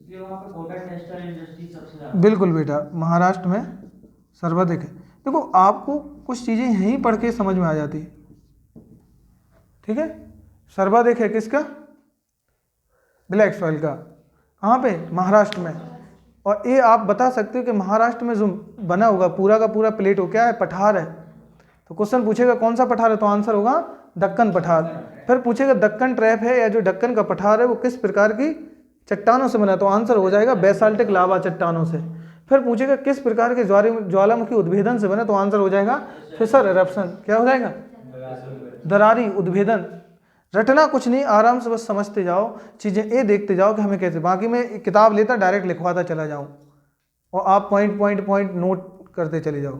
B: इसलिए वहाँ पे कोटक टेक्सटाइल इंडस्ट्री सबसे ज़्यादा।
A: बिल्कुल बेटा महाराष्ट्र में सर्वाधिक है। देखो आपको कुछ चीज़ें यहीं पढ़ के समझ में आ जाती है। ठीक है, सर्वाधिक है किसका? ब्लैक सॉइल का। कहाँ पे? महाराष्ट्र में। और ये आप बता सकते हो कि महाराष्ट्र में जो बना होगा पूरा का पूरा प्लेट हो क्या है? पठार है। तो क्वेश्चन पूछेगा कौन सा पठार है, तो आंसर होगा दक्कन पठार। फिर पूछेगा दक्कन ट्रैप है या जो दक्कन का पठार है वो किस प्रकार की चट्टानों से बना, तो आंसर हो जाएगा बेसाल्टिक लावा चट्टानों से। फिर पूछेगा किस प्रकार के ज्वालामुखी उद्भेदन से बने, तो आंसर हो जाएगा फिसर एरप्शन। क्या हो जाएगा? दरारी उद्भेदन। रटना कुछ नहीं, आराम से बस समझते जाओ, चीज़ें ये देखते जाओ कि हमें कैसे। बाकी मैं किताब लेता डायरेक्ट लिखवाता चला जाऊँ और आप पॉइंट पॉइंट पॉइंट नोट करते चले जाओ।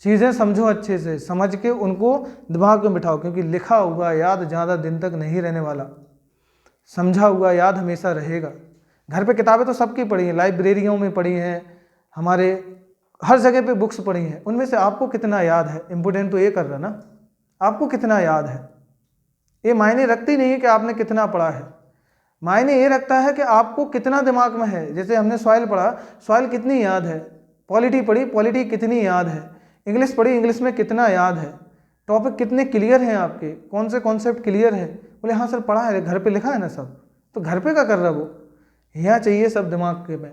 A: चीज़ें समझो अच्छे से, समझ के उनको दिमाग में बिठाओ, क्योंकि लिखा हुआ याद ज़्यादा दिन तक नहीं रहने वाला, समझा हुआ याद हमेशा रहेगा। घर पे किताबें तो सबकी पढ़ी हैं, लाइब्रेरियों में पढ़ी हैं, हमारे हर जगह पे बुक्स पढ़ी हैं, उनमें से आपको कितना याद है, इम्पोर्टेंट तो ये कर रहा ना, आपको कितना याद है। ये मायने रखती नहीं है कि आपने कितना पढ़ा है, मायने ये रखता है कि आपको कितना दिमाग में है। जैसे हमने सॉइल पढ़ा, सॉइल कितनी याद है, पॉलिटी पढ़ी, पॉलिटी कितनी याद है, इंग्लिश पढ़ी, इंग्लिश में कितना याद है, टॉपिक कितने क्लियर हैं आपके, कौन से कॉन्सेप्ट क्लियर है। बोले हाँ सर पढ़ा है, घर पे लिखा है ना सब, तो घर पे क्या कर रहा वो, यहाँ चाहिए सब दिमाग के में,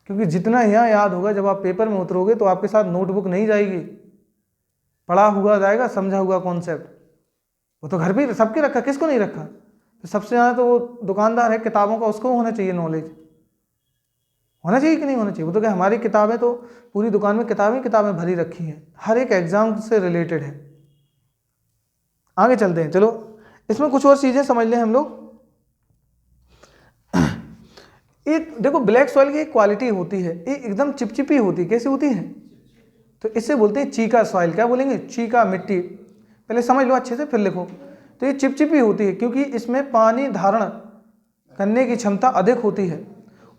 A: क्योंकि जितना यहाँ याद होगा जब आप पेपर में उतरोगे तो आपके साथ नोटबुक नहीं जाएगी, पढ़ा हुआ जाएगा, समझा हुआ कॉन्सेप्ट। वो तो घर पे सबके रखा, किसको नहीं रखा? तो सबसे ज़्यादा तो वो दुकानदार है किताबों का, उसको होना चाहिए नॉलेज, होना चाहिए कि नहीं होना चाहिए। वो तो क्या, हमारी किताबें तो पूरी दुकान में किताबें भरी रखी हैं, हर एक एग्जाम से रिलेटेड है। आगे चलते हैं, चलो इसमें कुछ और चीज़ें समझ लें हम लोग। एक देखो ब्लैक सॉइल की एक क्वालिटी होती है, ये एकदम चिपचिपी होती है। कैसी होती है? तो इससे बोलते हैं चीका सॉइल। क्या बोलेंगे? चीका मिट्टी। पहले समझ लो अच्छे से फिर लिखो। तो ये चिपचिपी होती है क्योंकि इसमें पानी धारण करने की क्षमता अधिक होती है,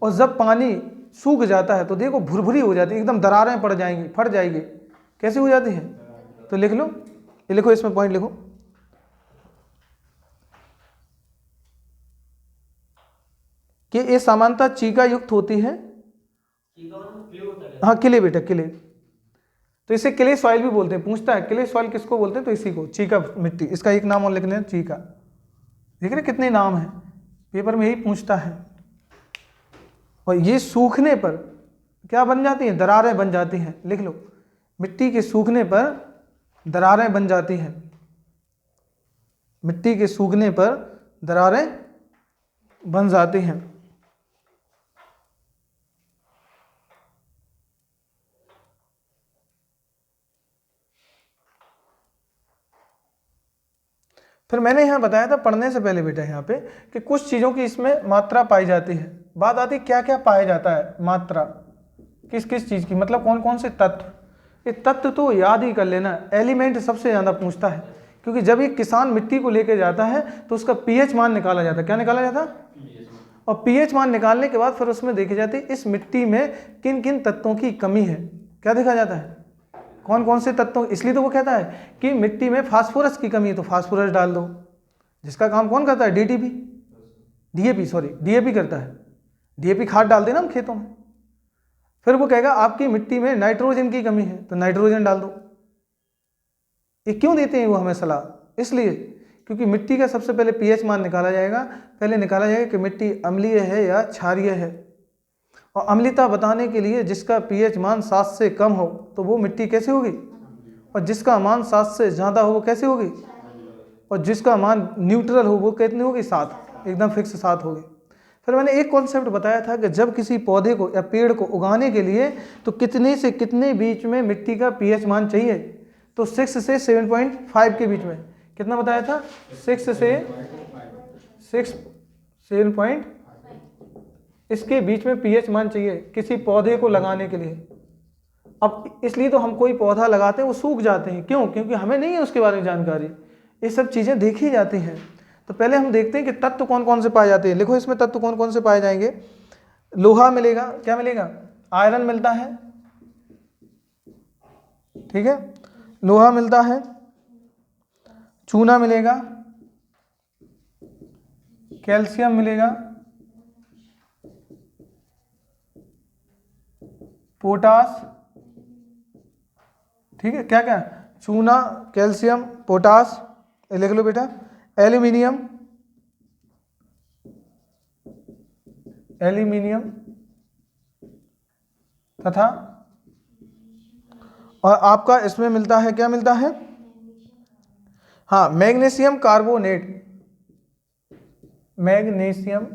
A: और जब पानी सूख जाता है तो देखो भुरभुरी हो जाती है, एकदम दरारें पड़ जाएंगी, फट जाएगी। कैसी हो जाती है? तो लिख लो, ये लिखो, इसमें पॉइंट लिखो कि ये सामान्यतः चीका युक्त होती है। हाँ किले बेटा, किले। तो इसे क्ले सॉइल भी बोलते हैं। पूछता है क्ले सॉइल किसको बोलते हैं, तो इसी को, चीका मिट्टी। इसका एक नाम और लिख लें, चीका। देख रहे कितने नाम है, पेपर में यही पूछता है। और ये सूखने पर क्या बन जाती हैं? दरारें बन जाती हैं। लिख लो, मिट्टी के सूखने पर दरारें बन जाती हैं, मिट्टी के सूखने पर दरारें बन जाती हैं। फिर मैंने यहाँ बताया था पढ़ने से पहले बेटा यहाँ पे कि कुछ चीज़ों की इसमें मात्रा पाई जाती है। बात आती क्या क्या पाया जाता है, मात्रा किस किस चीज़ की, मतलब कौन कौन से तत्व। ये तत्व तो याद ही कर लेना, एलिमेंट सबसे ज़्यादा पूछता है, क्योंकि जब एक किसान मिट्टी को लेके जाता है तो उसका पीएच मान निकाला जाता है। क्या निकाला जाता है? और पीएच मान निकालने के बाद फिर उसमें देखी जाती है इस मिट्टी में किन किन तत्वों की कमी है। क्या देखा जाता है? कौन कौन से तत्वों। इसलिए तो वो कहता है कि मिट्टी में फास्फोरस की कमी है तो फास्फोरस डाल दो, जिसका काम कौन करता है? डीएपी करता है। डीएपी खाद डाल देना हम खेतों में। फिर वो कहेगा आपकी मिट्टी में नाइट्रोजन की कमी है तो नाइट्रोजन डाल दो। ये क्यों देते हैं वो हमें सलाह? इसलिए क्योंकि मिट्टी का सबसे पहले पीएच मान निकाला जाएगा। पहले निकाला जाएगा कि मिट्टी अम्लीय है या क्षारीय है, और अम्लता बताने के लिए जिसका पीएच मान 7 से कम हो तो वो मिट्टी कैसे होगी, और जिसका मान 7 से ज़्यादा हो वो कैसे होगी, और जिसका मान न्यूट्रल हो वो कितनी होगी? 7, एकदम फिक्स 7 होगी। फिर मैंने एक कॉन्सेप्ट बताया था कि जब किसी पौधे को या पेड़ को उगाने के लिए तो कितने से कितने बीच में मिट्टी का पीएच मान चाहिए, तो 6 से 7.5 के बीच में। कितना बताया था? 6 से 7.5 इसके बीच में पीएच मान चाहिए किसी पौधे को लगाने के लिए। अब इसलिए तो हम कोई पौधा लगाते हैं वो सूख जाते हैं, क्यों? क्योंकि हमें नहीं है उसके बारे में जानकारी। ये सब चीज़ें देखी जाती हैं। तो पहले हम देखते हैं कि तत्व कौन कौन से पाए जाते हैं। लिखो इसमें तत्व कौन कौन से पाए जाएंगे। लोहा मिलेगा, क्या मिलेगा? आयरन मिलता है, ठीक है, लोहा मिलता है, चूना मिलेगा, कैल्शियम मिलेगा, पोटास, ठीक है, क्या क्या? चूना, कैल्शियम, पोटास, ये लिख लो बेटा, एल्यूमिनियम, एल्यूमिनियम तथा और आपका इसमें मिलता है, क्या मिलता है? हाँ, मैग्नीशियम कार्बोनेट, मैग्नीशियम,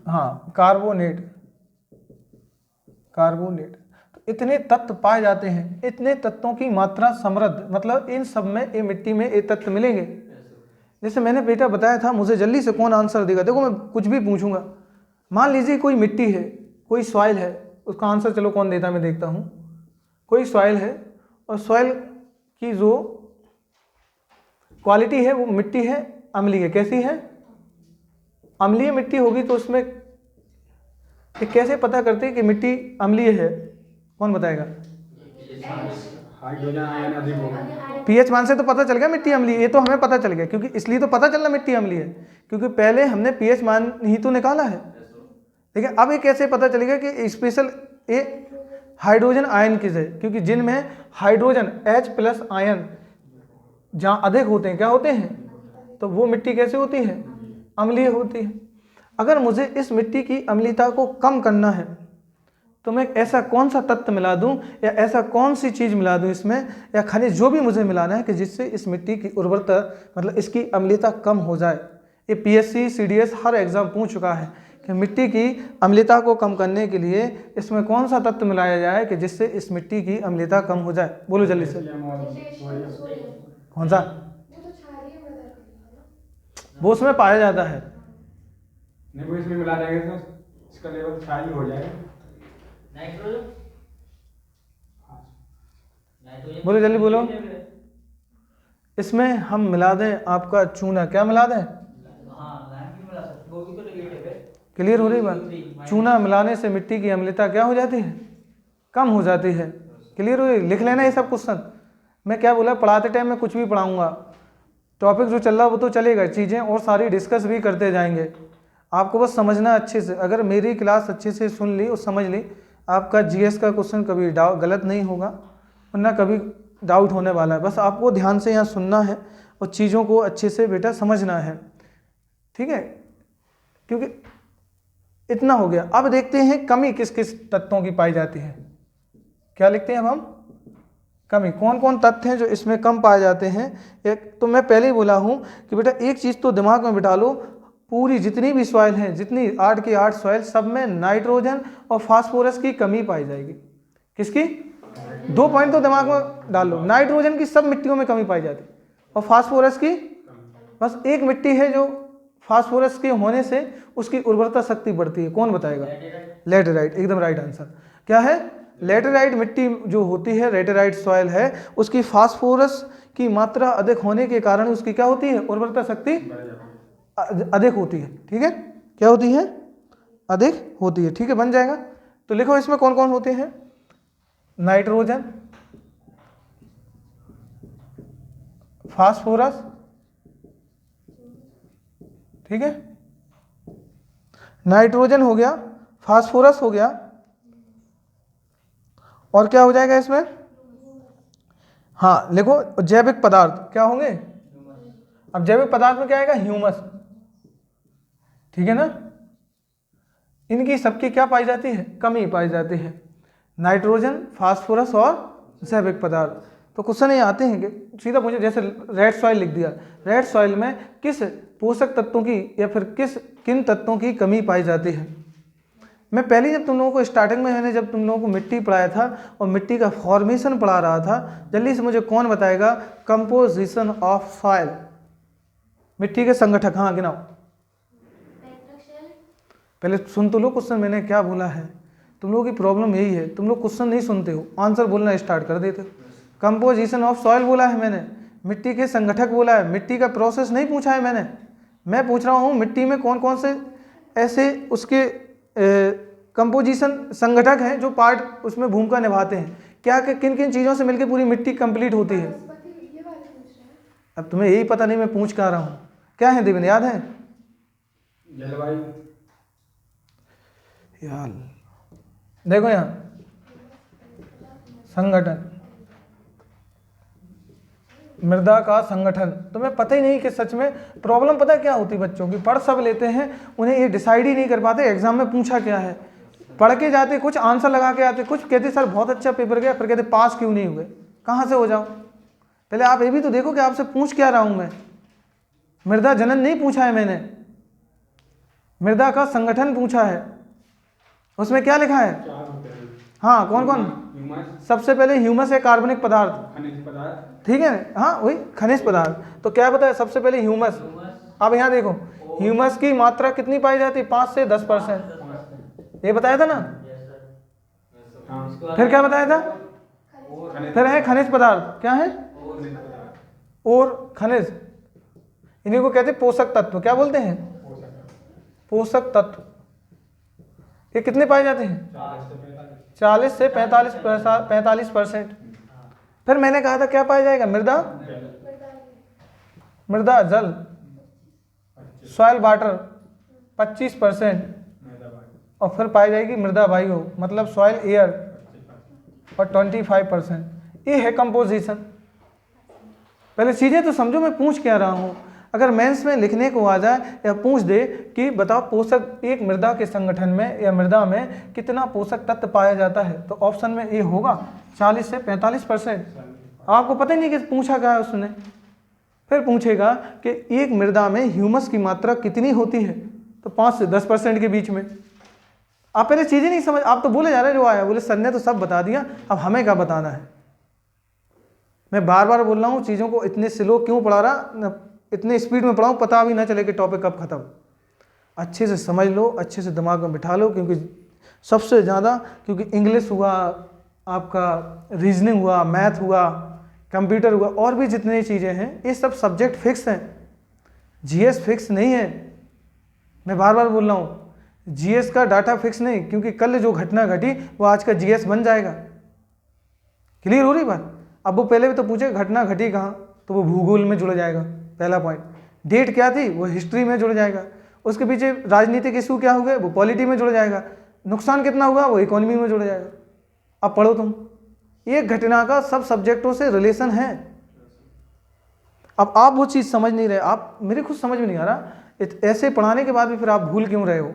A: हाँ, कार्बोनेट, कार्बोनेट। तो इतने तत्व पाए जाते हैं। इतने तत्वों की मात्रा समृद्ध, मतलब इन सब में, ये मिट्टी में ये तत्व मिलेंगे। जैसे मैंने बेटा बताया था, मुझे जल्दी से कौन आंसर देगा? देखो मैं कुछ भी पूछूंगा, मान लीजिए कोई मिट्टी है, कोई सॉइल है, उसका आंसर चलो कौन देता है मैं देखता हूँ। कोई सॉइल है और सॉइल की जो क्वालिटी है वो मिट्टी है अम्लीय। कैसी है? अम्लीय मिट्टी होगी तो उसमें कैसे पता करते हैं कि मिट्टी अम्लीय है? कौन बताएगा?
C: हाइड्रोजन आयन अधिक होगा।
A: पीएच मान से तो पता चल गया मिट्टी अम्लीय, ये तो हमें पता चल गया, क्योंकि इसलिए तो पता चलना मिट्टी अम्लीय है क्योंकि पहले हमने पीएच मान ही तो निकाला है। लेकिन अब ये कैसे पता चलेगा कि स्पेशल ये हाइड्रोजन आयन किस है? क्योंकि जिनमें हाइड्रोजन H+ आयन जहाँ अधिक होते हैं, क्या होते हैं, तो वो मिट्टी कैसे होती है? अम्लीय होती है। अगर मुझे इस मिट्टी की अम्लीयता को कम करना है तो मैं ऐसा कौन सा तत्व मिला दूं या ऐसा कौन सी चीज़ मिला दूं इसमें, या खनिज जो भी मुझे मिलाना है कि जिससे इस मिट्टी की उर्वरता, मतलब इसकी अम्लीयता कम हो जाए। ये PSC CDS हर एग्जाम पूछ चुका है कि मिट्टी की अम्लीयता को कम करने के लिए इसमें कौन सा तत्व मिलाया जाए कि जिससे इस मिट्टी की अम्लीयता कम हो जाए। बोलो जल्दी से, कौन सा? वो उसमें पाया जाता है।
C: नहीं, वो इसमें मिला देंगे तो इसका लेवल क्षारीय हो जाएगा।
B: नाइट्रोजन,
A: बोलो जल्दी बोलो। इसमें हम मिला दें आपका चूना, क्या मिला दें? क्लियर हो रही बात? चूना मिलाने से मिट्टी की अम्लता क्या हो जाती है? कम हो जाती है। क्लियर हो रही? लिख लेना ये सब क्वेश्चन। मैं क्या बोला, पढ़ाते टाइम में कुछ भी पढ़ाऊंगा, टॉपिक जो चल रहा है वो तो चलेगा, चीज़ें और सारी डिस्कस भी करते जाएंगे। आपको बस समझना अच्छे से। अगर मेरी क्लास अच्छे से सुन ली और समझ ली, आपका GS का क्वेश्चन कभी गलत नहीं होगा, वरना कभी डाउट होने वाला है। बस आपको ध्यान से यहाँ सुनना है और चीज़ों को अच्छे से बेटा समझना है, ठीक है? क्योंकि इतना हो गया। अब देखते हैं कमी किस किस तत्वों की पाई जाती है। क्या लिखते हैं अब हम? कमी। कौन कौन तत्व हैं जो इसमें कम पाए जाते हैं? एक तो मैं पहले ही बोला हूँ कि बेटा एक चीज़ तो दिमाग में बिठा लो, पूरी जितनी भी सॉइल हैं, जितनी 8 की 8 सॉइल, सब में नाइट्रोजन और फास्फोरस की कमी पाई जाएगी। किसकी? 2 पॉइंट तो दिमाग में डाल लो। नाइट्रोजन की सब मिट्टियों में कमी पाई जाती है और फास्फोरस की बस एक मिट्टी है जो फास्फोरस के होने से उसकी उर्वरता शक्ति बढ़ती है। कौन बताएगा? लैटेराइट, एकदम राइट आंसर। क्या है? लैटेराइट मिट्टी जो होती है, लैटेराइट सॉइल है, उसकी फास्फोरस की मात्रा अधिक होने के कारण उसकी क्या होती है? उर्वरता शक्ति अधिक होती है। ठीक है, क्या होती है? अधिक होती है। ठीक है, बन जाएगा। तो लिखो इसमें कौन कौन होते हैं? नाइट्रोजन, फास्फोरस, ठीक है, नाइट्रोजन हो गया, फास्फोरस हो गया, और क्या हो जाएगा इसमें? हाँ लिखो जैविक पदार्थ क्या होंगे? अब जैविक पदार्थ में क्या आएगा? ह्यूमस। ठीक है ना? इनकी सबकी क्या पाई जाती है? कमी पाई जाती है। नाइट्रोजन, फास्फोरस और जैविक पदार्थ। तो क्वेश्चन ये आते हैं कि सीधा पूछे, जैसे रेड सॉइल लिख दिया, रेड सॉइल में किस पोषक तत्वों की या फिर किन तत्वों की कमी पाई जाती है? मैं पहले जब तुम लोगों को स्टार्टिंग में मैंने जब तुम लोगों को मिट्टी पढ़ाया था और मिट्टी का फॉर्मेशन पढ़ा रहा था, जल्दी से मुझे कौन बताएगा? कंपोजिशन ऑफ सॉइल, मिट्टी के संगठक। हाँ गिनाओ। पहले सुन तो लो क्वेश्चन मैंने क्या बोला है। तुम लोगों की प्रॉब्लम यही है, तुम लोग क्वेश्चन नहीं सुनते हो, आंसर बोलना स्टार्ट कर देते हो। कंपोजिशन ऑफ सॉइल बोला है मैंने, मिट्टी के संगठक बोला है, मिट्टी का प्रोसेस नहीं पूछा है मैंने। मैं पूछ रहा हूँ मिट्टी में कौन कौन से ऐसे उसके कंपोजिशन संगठक हैं जो पार्ट उसमें भूमिका निभाते हैं, क्या किन किन चीज़ों से मिलकर पूरी मिट्टी कंप्लीट होती है। अब तुम्हें यही पता नहीं मैं पूछ क्या रहा हूँ, क्या है दिव्य, याद है?
C: जलवायु।
A: यार देखो यहाँ संगठन, मृदा का संगठन, तुम्हें पता ही नहीं कि सच में प्रॉब्लम पता क्या होती बच्चों की, पढ़ सब लेते हैं, उन्हें ये डिसाइड ही नहीं कर पाते एग्जाम में पूछा क्या है। पढ़ के जाते कुछ, आंसर लगा के आते कुछ, कहते सर बहुत अच्छा पेपर गया, फिर कहते पास क्यों नहीं हुए। कहाँ से हो जाओ? पहले आप ये भी तो देखो कि आपसे पूछ क्या रहा हूँ मैं। मृदा जनन नहीं पूछा है मैंने, मृदा का संगठन पूछा है। उसमें क्या लिखा है? हाँ कौन कौन? सबसे पहले ह्यूमस है कार्बनिक पदार्थ,
C: खनिज पदार्थ,
A: ठीक है, हाँ वही खनिज पदार्थ। तो क्या बताया सबसे पहले? ह्यूमस। अब यहाँ देखो ह्यूमस की मात्रा कितनी पाई जाती है? 5 से 10%, ये बताया था ना। फिर क्या बताया था? फिर है खनिज पदार्थ, क्या है? और खनिज, इन्हीं को कहते हैं पोषक तत्व। क्या बोलते हैं? पोषक तत्व। ये कितने पाए जाते हैं? 40 से 45%। फिर मैंने कहा था क्या पाया जाएगा? मृदा, मृदा जल, सॉइल वाटर 25%, और फिर पाई जाएगी मृदा वायु, मतलब सॉइल एयर, और 25%। ये है कंपोजिशन। पहले चीज़ें तो समझो मैं पूछ क्या रहा हूँ। अगर मेंस में लिखने को आ जाए या पूछ दे कि बताओ पोषक, एक मृदा के संगठन में या मृदा में कितना पोषक तत्व पाया जाता है, तो ऑप्शन में ये होगा 40 से 45%। आपको पता ही नहीं कि पूछा क्या है उसने। फिर पूछेगा कि एक मृदा में ह्यूमस की मात्रा कितनी होती है, तो 5 से 10% के बीच में। आप पहले चीज़ें नहीं समझ, आप तो बोले जा रहे जो आया, बोले सर ने तो सब बता दिया, अब हमें क्या बताना है। मैं बार बार बोल रहा हूँ चीज़ों को इतने स्लो क्यों पढ़ा रहा, इतने स्पीड में पढ़ाऊँ, पता भी ना चले कि टॉपिक कब खत्म। अच्छे से समझ लो, अच्छे से दिमाग में बिठा लो, क्योंकि सबसे ज़्यादा, क्योंकि इंग्लिश हुआ, आपका रीजनिंग हुआ, मैथ हुआ, कंप्यूटर हुआ, और भी जितनी चीज़ें हैं, ये सब सब्जेक्ट फिक्स हैं। जीएस फिक्स नहीं है। मैं बार बार बोल रहा हूँ जीएस का डाटा फिक्स नहीं, क्योंकि कल जो घटना घटी वो आज का जीएस बन जाएगा। क्लियर हो रही बात? अब वो पहले भी तो पूछे घटना घटी कहाँ, तो वो भूगोल में जुड़ जाएगा पहला पॉइंट। डेट क्या थी, वो हिस्ट्री में जुड़ जाएगा। उसके पीछे राजनीतिक इशू क्या हो गए, वो पॉलिटी में जुड़ जाएगा। नुकसान कितना हुआ, वो इकोनॉमी में जुड़ जाएगा। अब पढ़ो तुम, एक घटना का सब सब्जेक्टों से रिलेशन है। अब आप वो चीज़ समझ नहीं रहे, आप, मेरे खुद समझ में नहीं आ रहा, ऐसे पढ़ाने के बाद भी फिर आप भूल क्यों रहे हो।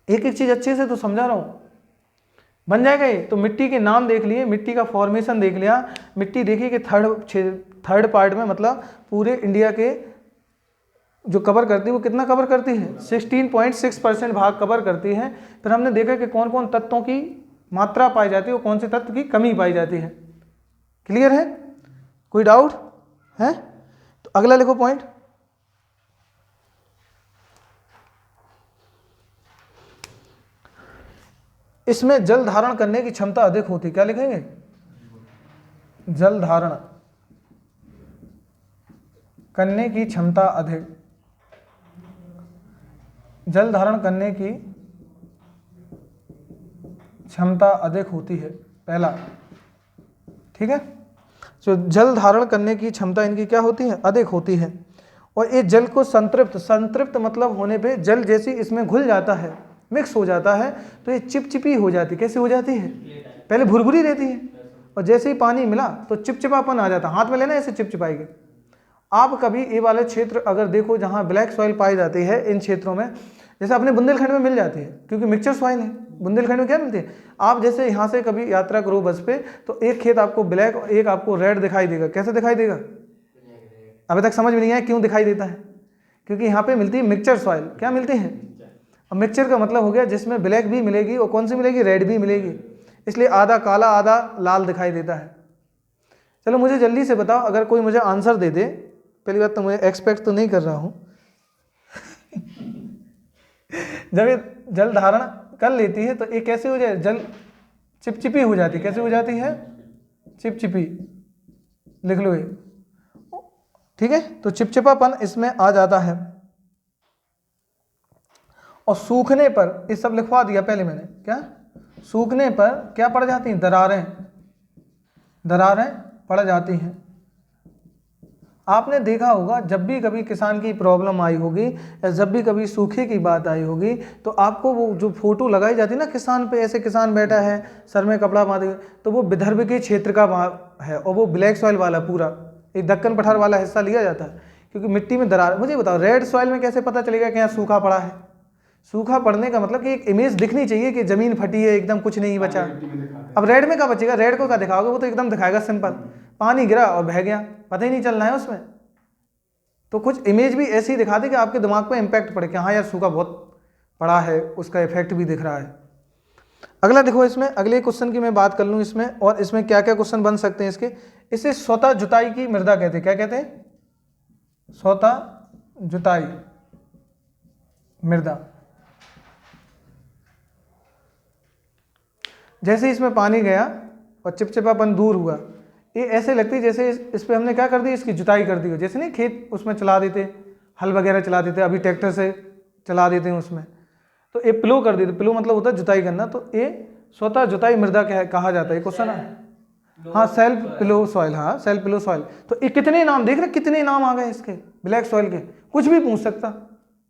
A: एक एक चीज़ अच्छे से तो समझा रहा हूँ, बन जाएगा ये। तो मिट्टी के नाम देख लिए, मिट्टी का फॉर्मेशन देख लिया, मिट्टी देखिए कि थर्ड पार्ट में, मतलब पूरे इंडिया के जो कवर करती है वो कितना कवर करती है, 16.6% भाग कवर करती है। फिर हमने देखा कि कौन कौन तत्वों की मात्रा पाई जाती है और कौन से तत्व की कमी पाई जाती है। क्लियर है? कोई डाउट है? तो अगला लिखो पॉइंट। इसमें जल धारण करने की क्षमता अधिक होती, क्या लिखेंगे? जल धारण करने की क्षमता अधिक, जल धारण करने की क्षमता अधिक होती है, पहला। ठीक है, तो जल धारण करने की क्षमता इनकी क्या होती है? अधिक होती है। और ये जल को संतृप्त मतलब होने पे जल जैसी इसमें घुल जाता है, मिक्स हो जाता है, तो ये चिपचिपी हो जाती है। कैसे हो जाती है? पहले भुरभुरी रहती है, और जैसे ही पानी मिला तो चिपचिपापन आ जाता है। हाथ में लेना ऐसे चिपचिपाएगी। आप कभी ये वाले क्षेत्र अगर देखो जहाँ ब्लैक सॉइल पाई जाती है, इन क्षेत्रों में, जैसे अपने बुंदेलखंड में मिल जाती है, क्योंकि मिक्सचर सॉइल है। बुंदेलखंड में क्या मिलती है? आप जैसे यहाँ से कभी यात्रा करो बस पे, तो एक खेत आपको ब्लैक और एक आपको रेड दिखाई देगा। कैसे दिखाई देगा? अभी तक समझ में नहीं आया क्यों दिखाई देता है? क्योंकि यहाँ पे मिलती है मिक्सचर सॉइल। क्या मिलती है? और मिक्सचर का मतलब हो गया जिसमें ब्लैक भी मिलेगी और कौन सी मिलेगी? रेड भी मिलेगी। इसलिए आधा काला आधा लाल दिखाई देता है। चलो मुझे जल्दी से बताओ, अगर कोई मुझे आंसर दे दे। पहली बात तो मुझे एक्सपेक्ट तो नहीं कर रहा हूँ जब ये जल धारण कर लेती है तो ये कैसे हो जाए, जल चिपचिपी हो जाती है। कैसे हो जाती है, चिपचिपी, लिख लो ये, ठीक है। तो चिपचिपापन इसमें आ जाता है। और सूखने पर, ये सब लिखवा दिया पहले मैंने, क्या सूखने पर क्या पड़ जाती हैं, दरारें, दरारें पड़ जाती हैं। आपने देखा होगा जब भी कभी किसान की प्रॉब्लम आई होगी या जब भी कभी सूखे की बात आई होगी तो आपको वो जो फोटो लगाई जाती है ना किसान पे, ऐसे किसान बैठा है सर में कपड़ा बांधे, तो वो विदर्भ के क्षेत्र का है और वो ब्लैक सॉइल वाला पूरा एक दक्कन पठार वाला हिस्सा लिया जाता है क्योंकि मिट्टी में दरार। मुझे बताओ रेड सॉइल में कैसे पता चलेगा कि यहाँ सूखा पड़ा है? सूखा पड़ने का मतलब कि एक इमेज दिखनी चाहिए कि जमीन फटी है, एकदम कुछ नहीं बचा। अब रेड में क्या बचेगा, रेड को क्या दिखाओगे, वो तो एकदम दिखाएगा सिंपल, पानी गिरा और बह गया, पता ही नहीं चलना है उसमें। तो कुछ इमेज भी ऐसी दिखा दे कि आपके दिमाग पे इम्पैक्ट पड़े कि हाँ यार सूखा बहुत पड़ा है, उसका इफेक्ट भी दिख रहा है। अगला देखो, इसमें अगले क्वेश्चन की मैं बात कर लूँ इसमें, और इसमें क्या क्या क्वेश्चन बन सकते हैं इसके। इसे स्वतः जुताई की मृदा कहते हैं। क्या कहते हैं? स्वतः जुताई मृदा। जैसे इसमें पानी गया और चिपचिपापन दूर हुआ, ये ऐसे लगती है जैसे इस पे हमने क्या कर दी, इसकी जुताई कर दी हो। जैसे नहीं खेत उसमें चला देते, हल वगैरह चला देते, अभी ट्रैक्टर से चला देते हैं उसमें, तो ये प्लो कर देते। प्लो मतलब होता है जुताई करना, तो ये स्वतः जुताई मृदा कहा जाता है। क्वेश्चन है, हाँ सेल्फ प्लो सॉइल, हाँ सेल्फ प्लो सॉइल। तो ये कितने नाम देख रहे, कितने नाम आ गए इसके ब्लैक सॉइल के, कुछ भी पूछ सकता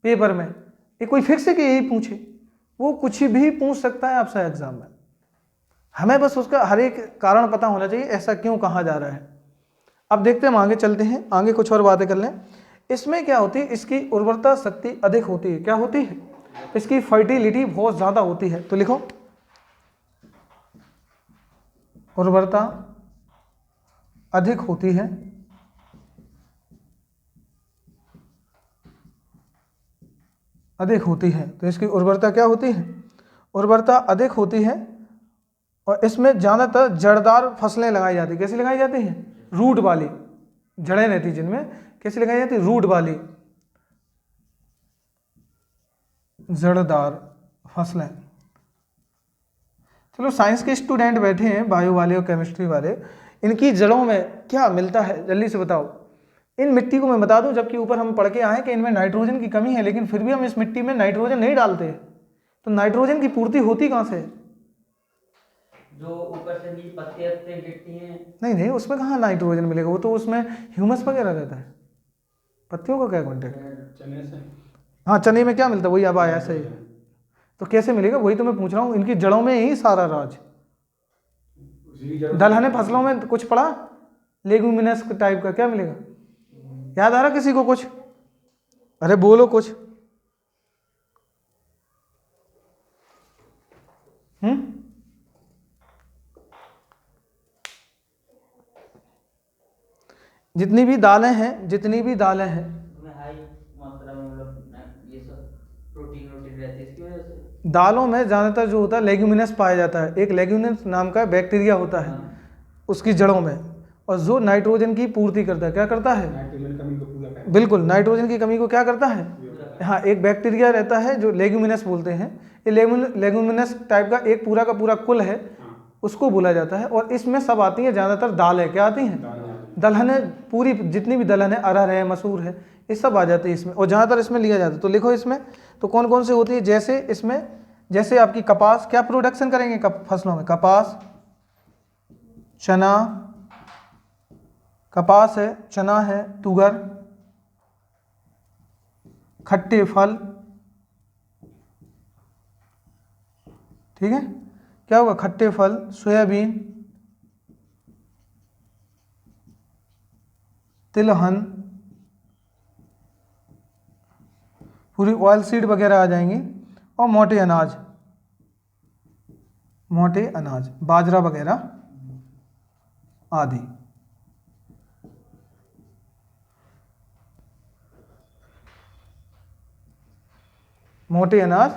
A: पेपर में। ये कोई फिक्स है कि यही पूछे, वो कुछ भी पूछ सकता है आपसे एग्जाम में। हमें बस उसका हर एक कारण पता होना चाहिए, ऐसा क्यों कहा जा रहा है। अब देखते हैं, हम आगे चलते हैं, आगे कुछ और बातें कर लें। इसमें क्या होती है, इसकी उर्वरता शक्ति अधिक होती है। क्या होती है? इसकी फर्टिलिटी बहुत ज़्यादा होती है। तो लिखो, उर्वरता अधिक होती है, अधिक होती है। तो इसकी उर्वरता क्या होती है? उर्वरता अधिक होती है। और इसमें ज़्यादातर जड़दार फसलें लगाई जाती है। कैसे लगाई जाती हैं? रूट वाली, जड़ें रहती जिनमें, कैसे लगाई जाती है? रूट वाली जड़दार फसलें। चलो साइंस के स्टूडेंट बैठे हैं, बायो वाले और केमिस्ट्री वाले, इनकी जड़ों में क्या मिलता है जल्दी से बताओ। इन मिट्टी को मैं बता दूं, जबकि ऊपर हम पढ़ के आए कि इनमें नाइट्रोजन की कमी है, लेकिन फिर भी हम इस मिट्टी में नाइट्रोजन नहीं डालते। तो नाइट्रोजन की पूर्ति होती कहाँ से?
B: जो ऊपर से नीचे पत्ते गिरती हैं।
A: नहीं, उसमें कहाँ नाइट्रोजन मिलेगा, वो तो उसमें ह्यूमस वगैरह रहता है। पत्तियों का क्या कॉन्टेक्ट?
C: चने से।
A: हाँ चने में क्या मिलता है, वही अब आया सही। तो कैसे मिलेगा, वही तो मैं पूछ रहा हूँ। इनकी जड़ों में ही सारा राज। दलहने फसलों में कुछ पड़ा लेगुमिनस टाइप का, क्या मिलेगा? याद आ रहा किसी को कुछ? अरे बोलो कुछ। जितनी भी दालें हैं,
B: उसमें हाई मात्रा में मतलब ये सब प्रोटीन रहती है, इसकी वजह से
A: दालों में ज़्यादातर जो होता है लेग्यूमिनस पाया जाता है। एक लेग्यूमिनस नाम का बैक्टीरिया होता है उसकी जड़ों में, और जो नाइट्रोजन की पूर्ति करता है। क्या करता है?
C: नाइट्रोजन कमी को पूरा करता है।
A: बिल्कुल, नाइट्रोजन की कमी को क्या करता है? हाँ, एक बैक्टीरिया रहता है जो लेग्यूमिनस बोलते हैं। ये लेग्यूमिनस टाइप का एक पूरा का पूरा कुल है, उसको बोला जाता है। और इसमें सब आती है, ज़्यादातर दालें क्या आती हैं? दलहने, पूरी जितनी भी दलहन है, अरहर है, मसूर है, ये सब आ जाते हैं इसमें, और ज़्यादातर इसमें लिया जाता है। तो लिखो इसमें तो कौन कौन सी होती है। जैसे इसमें, जैसे आपकी कपास, क्या प्रोडक्शन करेंगे फसलों में? कपास, चना, कपास है, चना है, तुगर, खट्टे फल, ठीक है, क्या होगा? खट्टे फल, सोयाबीन, तिलहन, पूरी ऑयल सीड वगैरह आ जाएंगी, और मोटे अनाज, बाजरा वगैरह आदि। मोटे अनाज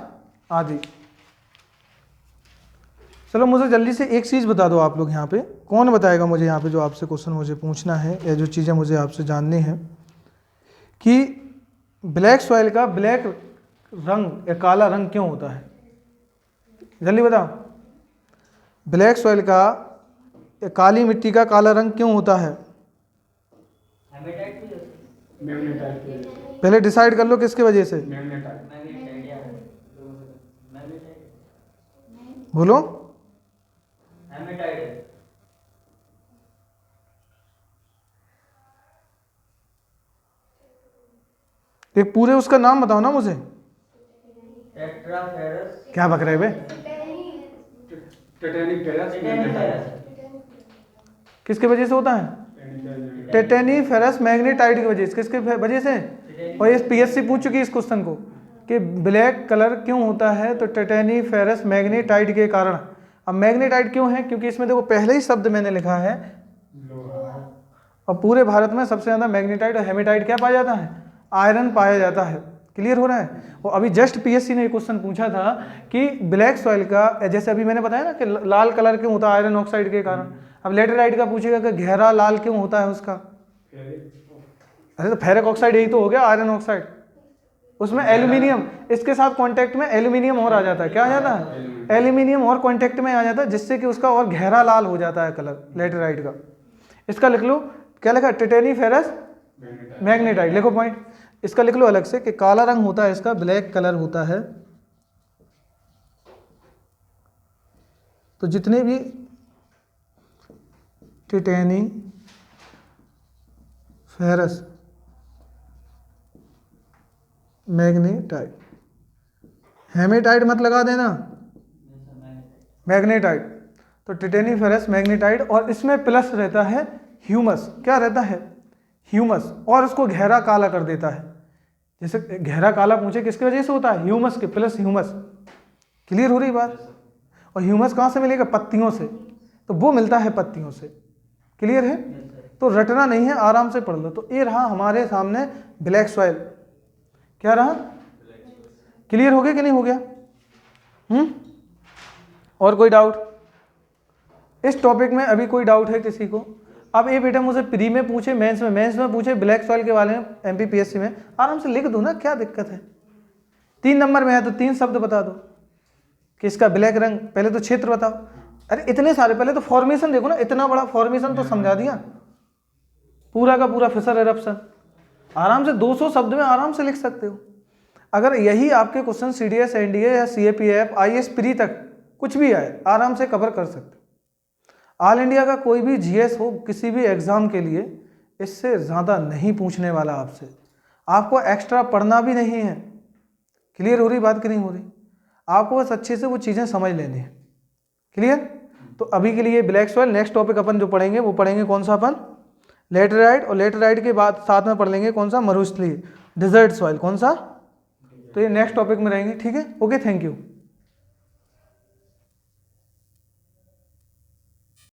A: आदि। चलो मुझे जल्दी से एक चीज़ बता दो आप लोग यहाँ पे, कौन बताएगा मुझे यहाँ पे, जो आपसे क्वेश्चन मुझे पूछना है या जो चीज़ें मुझे आपसे जाननी है, कि ब्लैक सॉइल का ब्लैक रंग या काला रंग क्यों होता है? जल्दी बताओ। ब्लैक सॉइल का, काली मिट्टी का काला रंग क्यों होता है?
B: हेमेटाइट की वजह से।
C: मैग्नेटाइट की वजह से।
A: पहले डिसाइड कर लो किसकी वजह से।
C: मैग्नेटाइट।
B: मैग्नेटाइट या मैग्नेटाइट।
A: बोलो।
B: हेमेटाइट है।
A: एक पूरे उसका नाम बताओ ना मुझे।
B: टेट्राफेरस।
A: क्या बक रहे बे?
C: टिटेनिक फेरस।
B: टिटेनिक फेरस।
A: किसकी वजह से होता है? टिटेनी फेरस मैग्नेटाइट की वजह से। किसके वजह से? और ये पीएससी पूछ चुकी है इस क्वेश्चन को कि ब्लैक कलर क्यों होता है, तो टिटेनी फेरस मैग्नेटाइट के कारण। अब मैग्नेटाइट क्यों है? क्योंकि इसमें देखो पहले ही शब्द मैंने लिखा है, और पूरे भारत में सबसे ज़्यादा मैग्नेटाइट और हेमेटाइट क्या पाया जाता है? आयरन पाया जाता है। क्लियर हो रहा है? और अभी जस्ट पीएससी ने एक क्वेश्चन पूछा था कि ब्लैक सॉइल का, जैसे अभी मैंने बताया ना कि लाल कलर क्यों होता है आयरन ऑक्साइड के कारण। अब लेटेराइट का पूछेगा कि गहरा लाल क्यों होता है उसका। अरे तो फेरिक ऑक्साइड यही तो हो गया, आयरन ऑक्साइड। उसमें एल्यूमिनियम, इसके साथ कांटेक्ट में एल्यूमिनियम और आ जाता है। क्या आ जाता है? एल्यूमिनियम और कांटेक्ट में आ जाता है, जिससे कि उसका और गहरा लाल हो जाता है कलर लेटेराइट का। इसका लिख लो, क्या लिखा? Titaniferous magnetite. लिखो पॉइंट, इसका लिख लो अलग से कि काला रंग होता है इसका, ब्लैक कलर होता है। तो जितने भी टिटेनी फेरस मैग्नेटाइट, हेमेटाइट मत लगा देना, मैग्नेटाइट। तो टिटेनी फेरस मैग्नेटाइट, और इसमें प्लस रहता है ह्यूमस। क्या रहता है? ह्यूमस, और उसको गहरा काला कर देता है। जैसे गहरा काला पूछे किसकी वजह से होता है? ह्यूमस के, प्लस ह्यूमस। क्लियर हो रही बात? और ह्यूमस कहाँ से मिलेगा? पत्तियों से। तो वो मिलता है पत्तियों से। क्लियर है? तो रटना नहीं है, आराम से पढ़ लो। तो ये रहा हमारे सामने ब्लैक सॉइल। क्या रहा? क्लियर हो गया कि नहीं हो गया? और कोई डाउट इस टॉपिक में? अभी कोई डाउट है किसी को? अब ये बेटा मुझे प्री में पूछे, मेंस में पूछे ब्लैक सॉइल के बारे में, एमपीपीएससी में, आराम से लिख दो ना, क्या दिक्कत है? 3 नंबर में है तो 3 शब्द बता दो कि इसका ब्लैक रंग। पहले तो क्षेत्र बताओ। अरे इतने सारे, पहले तो फॉर्मेशन देखो ना, इतना बड़ा फॉर्मेशन तो समझा दिया, पूरा का पूरा फिशर एरप्शन। आराम से 200 शब्द में आराम से लिख सकते हो। अगर यही आपके क्वेश्चन सीडीएस, एनडीए या सीएपीएफ, आईएएस प्री तक कुछ भी आए, आराम से कवर कर सकते हो। ऑल इंडिया का कोई भी जीएस हो, किसी भी एग्जाम के लिए इससे ज़्यादा नहीं पूछने वाला आपसे। आपको एक्स्ट्रा पढ़ना भी नहीं है। क्लियर हो रही बात कि नहीं हो रही? आपको बस अच्छे से वो चीज़ें समझ लेनी है। क्लियर? तो अभी के लिए ब्लैक सॉइल। नेक्स्ट टॉपिक अपन जो पढ़ेंगे वो पढ़ेंगे कौन सा? अपन लेटेराइट, और लेटेराइट के बाद साथ में पढ़ लेंगे कौन सा? मरुस्थलीय, डिजर्ट सॉइल। कौन सा? तो ये नेक्स्ट टॉपिक में रहेंगे। ठीक है? Okay, thank you.